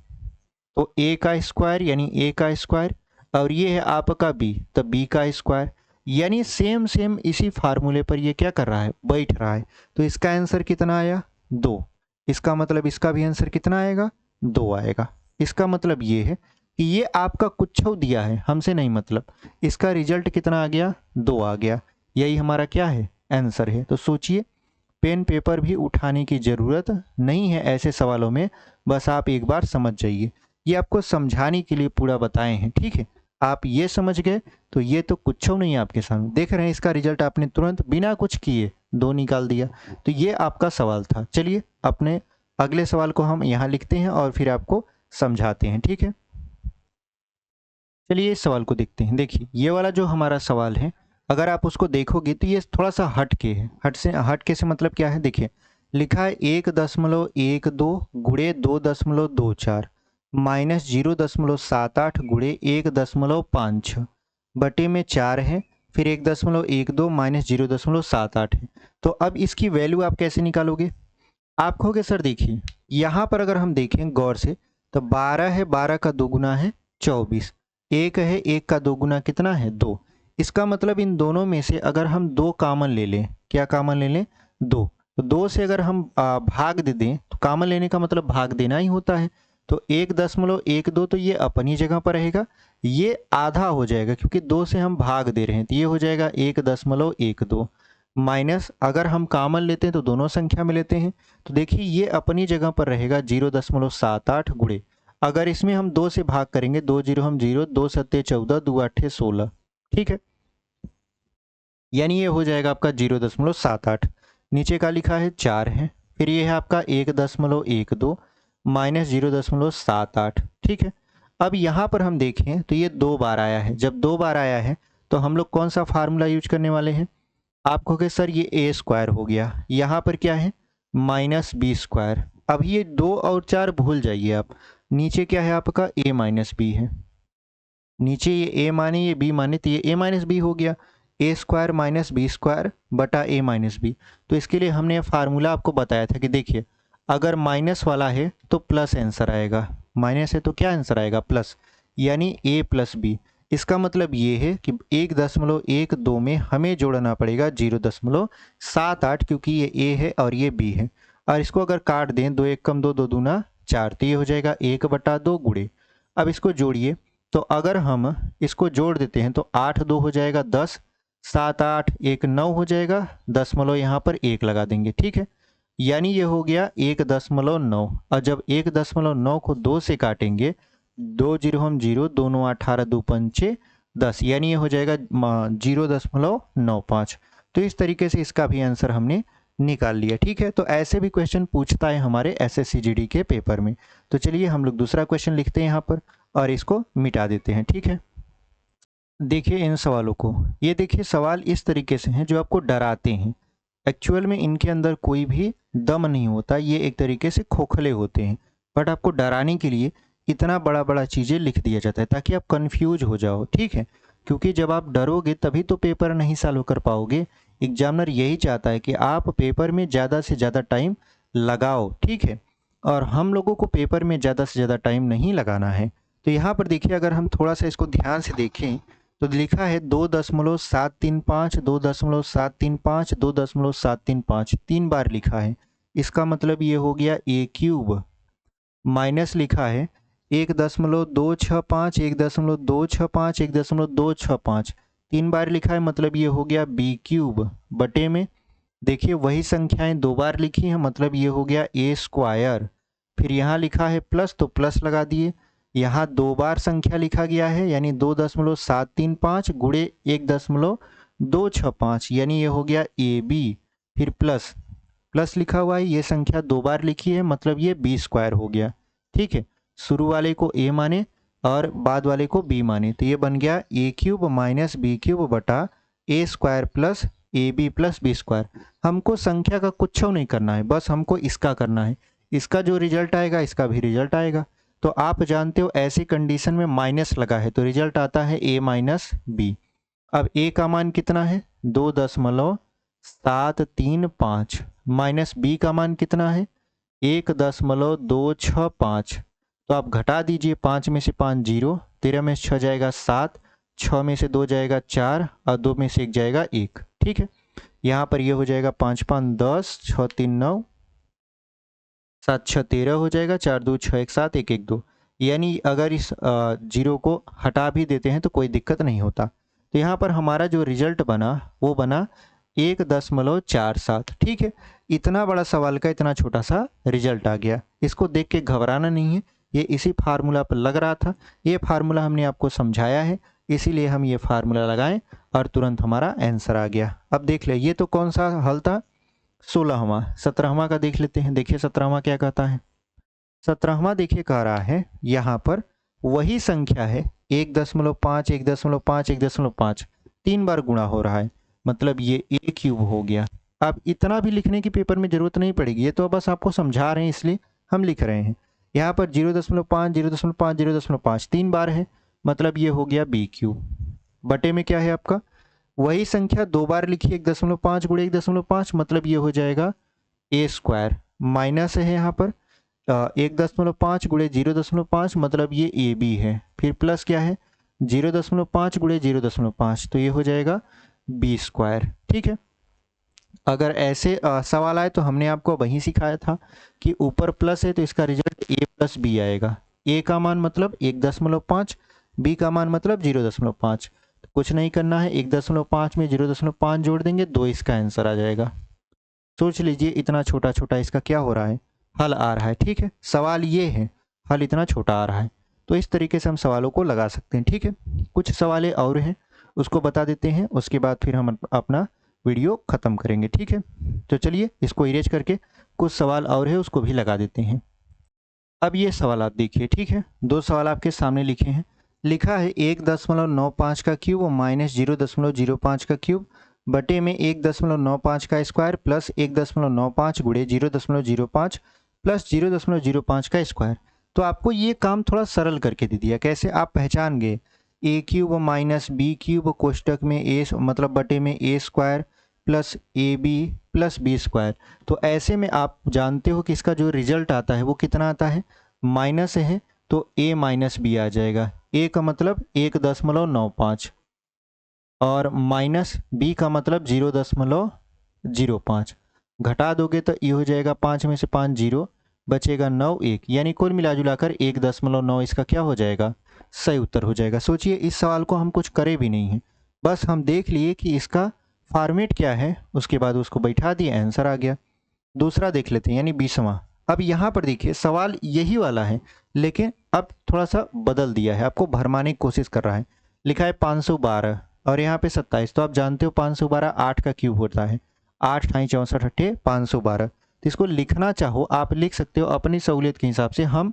तो a का स्क्वायर यानी a का स्क्वायर, और ये है आपका b, तो b का स्क्वायर, यानी सेम इसी फार्मूले पर ये क्या कर रहा है बैठ रहा है। तो इसका आंसर कितना आया 2, इसका मतलब इसका भी आंसर कितना आएगा 2 आएगा। इसका मतलब ये है कि ये आपका कुछ दिया है, हमसे नहीं मतलब, इसका रिजल्ट कितना आ गया, 2 आ गया। यही हमारा क्या है, आंसर है। तो सोचिए, पेन पेपर भी उठाने की ज़रूरत नहीं है ऐसे सवालों में, बस आप एक बार समझ जाइए। ये आपको समझाने के लिए पूरा बताए हैं, ठीक है। आप ये समझ गए तो ये तो कुछ नहीं है आपके सामने, देख रहे हैं इसका रिजल्ट आपने तुरंत बिना कुछ किए 2 निकाल दिया। तो ये आपका सवाल था। चलिए अपने अगले सवाल को हम यहाँ लिखते हैं और फिर आपको समझाते हैं, ठीक है। चलिए इस सवाल को देखते हैं। देखिए ये वाला जो हमारा सवाल है, अगर आप उसको देखोगे तो ये थोड़ा सा हट के है। हट के से मतलब क्या है, देखिए लिखा है 1.12 गुणे 2.24 माइनस 0.78 गुणे 1.56 बटे में 4 है, फिर 1.12 माइनस 0.78 है। तो अब इसकी वैल्यू आप कैसे निकालोगे, आप कहोगे सर देखिए यहाँ पर अगर हम देखें गौर से तो 12 है, 12 का 2 गुना है 24, एक है, एक का 2 गुना कितना है 2। इसका मतलब इन दोनों में से अगर हम 2 कॉमन ले लें, क्या कॉमन ले लें, 2, तो 2 से अगर हम भाग दे दें तो कॉमन लेने का मतलब भाग देना ही होता है। तो 1.12 तो ये अपनी जगह पर रहेगा, ये आधा हो जाएगा क्योंकि 2 से हम भाग दे रहे हैं, तो ये हो जाएगा 1.12 माइनस अगर हम कॉमन लेते हैं तो दोनों संख्या में लेते हैं, तो देखिए ये अपनी जगह पर रहेगा 0.78 गुणे, अगर इसमें हम 2 से भाग करेंगे, 2 जीरो हम 0, 2 सत्ते 14, 2 आठे 16, ठीक है। यानी ये हो जाएगा आपका 0.78। नीचे का लिखा है 4 है, फिर ये है आपका 1.12 माइनस 0.78, ठीक है। अब यहाँ पर हम देखें तो ये 2 बार आया है, जब 2 बार आया है तो हम लोग कौन सा फार्मूला यूज करने वाले हैं, आप कहोगे सर ये ए स्क्वायर हो गया, यहाँ पर क्या है माइनस बी स्क्वायर। अब ये 2 और 4 भूल जाइए आप, नीचे क्या है आपका ए माइनस बी है, नीचे ये ए माने ये बी माने तो ये ए माइनस बी हो गया, ए स्क्वायर माइनस बी स्क्वायर बटा ए माइनस बी। तो इसके लिए हमने फार्मूला आपको बताया था कि देखिए अगर माइनस वाला है तो प्लस आंसर आएगा, माइनस है तो क्या आंसर आएगा प्लस, यानी ए प्लस बी। इसका मतलब ये है कि 1.12 में हमें जोड़ना पड़ेगा 0.78 क्योंकि ये ए है और ये बी है। और इसको अगर काट दें, 2 एक कम 2, 2 दूना 4, तो ये हो जाएगा 1/2 गुणे। अब इसको जोड़िए, तो अगर हम इसको जोड़ देते हैं तो 8 2 हो जाएगा 10, 7 8 1 9 हो जाएगा, दशमलव यहाँ पर 1 लगा देंगे, ठीक है। यानी ये हो गया 1.9, और जब 1.9 को 2 से काटेंगे, 2 जीरो हम 0, दोनों 18 2 पंचे 10, यानी ये हो जाएगा 0.95। तो इस तरीके से इसका भी आंसर हमने निकाल लिया, ठीक है। तो ऐसे भी क्वेश्चन पूछता है हमारे एसएससी जीडी के पेपर में। तो चलिए हम लोग दूसरा क्वेश्चन लिखते हैं यहाँ पर और इसको मिटा देते हैं, ठीक है। देखिए इन सवालों को, ये देखिए सवाल इस तरीके से हैं जो आपको डराते हैं। एक्चुअल में इनके अंदर कोई भी दम नहीं होता, ये एक तरीके से खोखले होते हैं, बट आपको डराने के लिए इतना बड़ा बड़ा चीज़ें लिख दिया जाता है ताकि आप कंफ्यूज हो जाओ, ठीक है। क्योंकि जब आप डरोगे तभी तो पेपर नहीं सॉल्व कर पाओगे। एग्जामिनर यही चाहता है कि आप पेपर में ज़्यादा से ज़्यादा टाइम लगाओ, ठीक है। और हम लोगों को पेपर में ज़्यादा से ज़्यादा टाइम नहीं लगाना है। तो यहाँ पर देखिए अगर हम थोड़ा सा इसको ध्यान से देखें तो लिखा है 2.735, 2.735, 2.735, 3 बार लिखा है। इसका मतलब ये हो गया ए क्यूब, माइनस लिखा है 1.265, 1.265, 1.265, 3 बार लिखा है, मतलब ये हो गया बी क्यूब, बटे में देखिए वही संख्याएं 2 बार लिखी हैं, मतलब ये हो गया ए स्क्वायर। फिर यहाँ लिखा है प्लस तो प्लस लगा दिए, यहाँ 2 बार संख्या लिखा गया है यानी 2.735 गुणे 1.265, यानी ये हो गया ए बी। फिर प्लस प्लस लिखा हुआ है, ये संख्या 2 बार लिखी है, मतलब ये बी स्क्वायर हो गया, ठीक है। शुरू वाले को ए माने और बाद वाले को बी माने, तो ये बन गया A cube minus B cube बटा A square plus A B plus B square. हमको संख्या का कुछ नहीं करना है, बस हमको इसका करना है। इसका जो रिजल्ट आएगा इसका भी रिजल्ट आएगा। तो आप जानते हो ऐसी कंडीशन में माइनस लगा है तो रिजल्ट आता है ए माइनस बी। अब ए का मान कितना है 2.735 माइनस बी का मान कितना है 1.265। तो आप घटा दीजिए, 5 में से 5 0, 13 में से 6 जाएगा 7, 6 में से 2 जाएगा 4 और 2 में से 1 जाएगा 1, ठीक है। यहाँ पर ये हो जाएगा 5 5 10, 6 3 9, 7 6 13 हो जाएगा, 4 2 6 1 7 1 1 2। यानी अगर इस जीरो को हटा भी देते हैं तो कोई दिक्कत नहीं होता। तो यहाँ पर हमारा जो रिजल्ट बना वो बना 1.47। ठीक है, इतना बड़ा सवाल का इतना छोटा सा रिजल्ट आ गया। इसको देख के घबराना नहीं है, ये इसी फार्मूला पर लग रहा था। ये फार्मूला हमने आपको समझाया है, इसीलिए हम ये फार्मूला लगाएं और तुरंत हमारा आंसर आ गया। अब देख ले, ये तो कौन सा हल था, 16वां। 17वां का देख लेते हैं। देखिए 17वां क्या कहता है। 17वां देखिए कह रहा है यहाँ पर वही संख्या है 1.5 1.5 1.5 3 बार गुणा हो रहा है, मतलब ये a क्यूब हो गया। अब इतना भी लिखने की पेपर में जरूरत नहीं पड़ेगी, ये तो बस आपको समझा रहे हैं इसलिए हम लिख रहे हैं। यहाँ पर 0.5 0.5 0.5 3 बार है, मतलब ये हो गया b क्यूब। बटे में क्या है आपका, वही संख्या 2 बार लिखिए 1.5 गुणे 1.5, मतलब ये हो जाएगा a स्क्वायर। माइनस है यहाँ पर 1.5 गुणे 0.5, मतलब ये ए बी है। फिर प्लस क्या है 0.5 गुणे 0.5, तो ये हो जाएगा बी स्क्वायर। ठीक है, अगर ऐसे सवाल आए तो हमने आपको वहीं सिखाया था कि ऊपर प्लस है तो इसका रिजल्ट ए प्लस बी आएगा। ए का मान मतलब 1.5, बी का मान मतलब 0.5। तो कुछ नहीं करना है, 1.5 में 0.5 जोड़ देंगे, 2 इसका आंसर आ जाएगा। सोच लीजिए इतना छोटा छोटा इसका क्या हो रहा है, हल आ रहा है। ठीक है, सवाल ये है, हल इतना छोटा आ रहा है। तो इस तरीके से हम सवालों को लगा सकते हैं। ठीक है, कुछ सवाल और हैं उसको बता देते हैं, उसके बाद फिर हम अपना वीडियो ख़त्म करेंगे। ठीक है, तो चलिए इसको इरेज करके कुछ सवाल और है उसको भी लगा देते हैं। अब ये सवाल आप देखिए। ठीक है, 2 सवाल आपके सामने लिखे हैं। लिखा है 1.95 का क्यूब और माइनस 0.05 का क्यूब बटे में 1.95 का स्क्वायर प्लस 1.95 गुणे 0.05 प्लस 0.05 का स्क्वायर। तो आपको ये काम थोड़ा सरल करके दे दिया। कैसे, आप पहचान गए A cube minus B cube कोष्टक में ए मतलब बटे में A square plus A B plus B square. तो ऐसे में आप जानते हो कि इसका जो रिजल्ट आता है वो कितना आता है, माइनस है तो a माइनस बी आ जाएगा। a का मतलब 1.95 और माइनस b का मतलब 0.05। घटा दोगे तो ये हो जाएगा 5 में से 5 जीरो, बचेगा 9 1, यानी कुल मिलाजुलाकर 1.9 इसका क्या हो जाएगा, सही उत्तर हो जाएगा। सोचिए इस सवाल को हम कुछ करे भी नहीं हैं, बस हम देख लिए कि इसका फॉर्मेट क्या है, उसके बाद उसको बैठा दिए, आंसर आ गया। दूसरा देख लेते हैं, यानी 20वां। अब यहाँ पर देखिए सवाल यही वाला है, लेकिन अब थोड़ा सा बदल दिया है, आपको भरमाने की कोशिश कर रहा है। लिखा है 512 और यहाँ पे 27। तो आप जानते हो 512 8 का क्यूब होता है, 8 × 64 × 512। तो इसको लिखना चाहो आप लिख सकते हो अपनी सहूलियत के हिसाब से। हम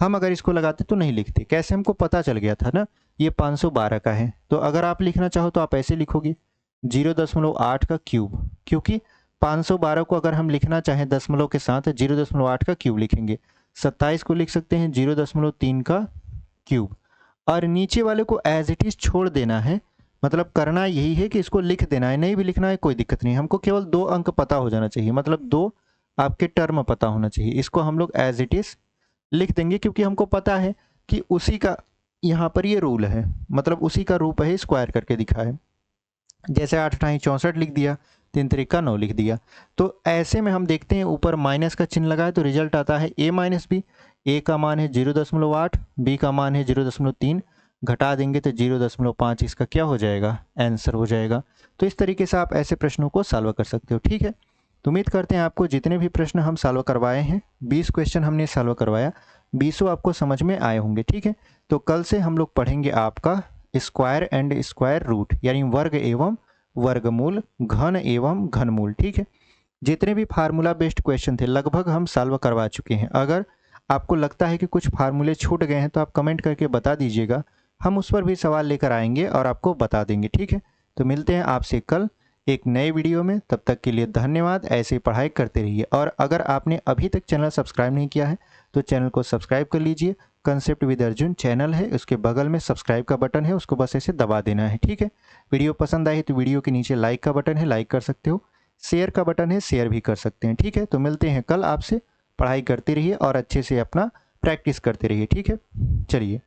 अगर इसको लगाते तो नहीं लिखते। कैसे, हमको पता चल गया था ना ये 512 का है। तो अगर आप लिखना चाहो तो आप ऐसे लिखोगे 0.8 का क्यूब, क्योंकि 512 को अगर हम लिखना चाहें दशमलव के साथ 0.8 का क्यूब लिखेंगे। 27 को लिख सकते हैं 0.3 का क्यूब, और नीचे वाले को एज इट इज छोड़ देना है। मतलब करना यही है कि इसको लिख देना है, नहीं भी लिखना है कोई दिक्कत नहीं, हमको केवल 2 अंक पता हो जाना चाहिए, मतलब 2 आपके टर्म पता होना चाहिए। इसको हम लोग एज इट इज लिख देंगे, क्योंकि हमको पता है कि उसी का यहाँ पर ये रूल है, मतलब उसी का रूप है, स्क्वायर करके दिखा है। जैसे 8 × 64 लिख दिया, 3 3 9 लिख दिया। तो ऐसे में हम देखते हैं ऊपर माइनस का चिन्ह लगाए तो रिजल्ट आता है a माइनस बी। ए का मान है 0.8, बी का मान है 0.3, घटा देंगे तो 0.5 इसका क्या हो जाएगा, आंसर हो जाएगा। तो इस तरीके से आप ऐसे प्रश्नों को सॉल्व कर सकते हो। ठीक है, तो उम्मीद करते हैं आपको जितने भी प्रश्न हम सॉल्व करवाए हैं, 20 क्वेश्चन हमने सॉल्व करवाया, 20 आपको समझ में आए होंगे। ठीक है, तो कल से हम लोग पढ़ेंगे आपका स्क्वायर एंड स्क्वायर रूट, यानी वर्ग एवं वर्गमूल, घन एवं घनमूल। ठीक है, जितने भी फार्मूला बेस्ड क्वेश्चन थे लगभग हम सॉल्व करवा चुके हैं। अगर आपको लगता है कि कुछ फार्मूले छूट गए हैं तो आप कमेंट करके बता दीजिएगा, हम उस पर भी सवाल लेकर आएंगे और आपको बता देंगे। ठीक है, तो मिलते हैं आपसे कल एक नए वीडियो में, तब तक के लिए धन्यवाद। ऐसे पढ़ाई करते रहिए, और अगर आपने अभी तक चैनल सब्सक्राइब नहीं किया है तो चैनल को सब्सक्राइब कर लीजिए। कंसेप्ट विद अर्जुन चैनल है, उसके बगल में सब्सक्राइब का बटन है, उसको बस ऐसे दबा देना है। ठीक है, वीडियो पसंद आई तो वीडियो के नीचे लाइक का बटन है, लाइक कर सकते हो, शेयर का बटन है, शेयर भी कर सकते हैं। ठीक है, तो मिलते हैं कल, आपसे पढ़ाई करते रहिए और अच्छे से अपना प्रैक्टिस करते रहिए। ठीक है, चलिए।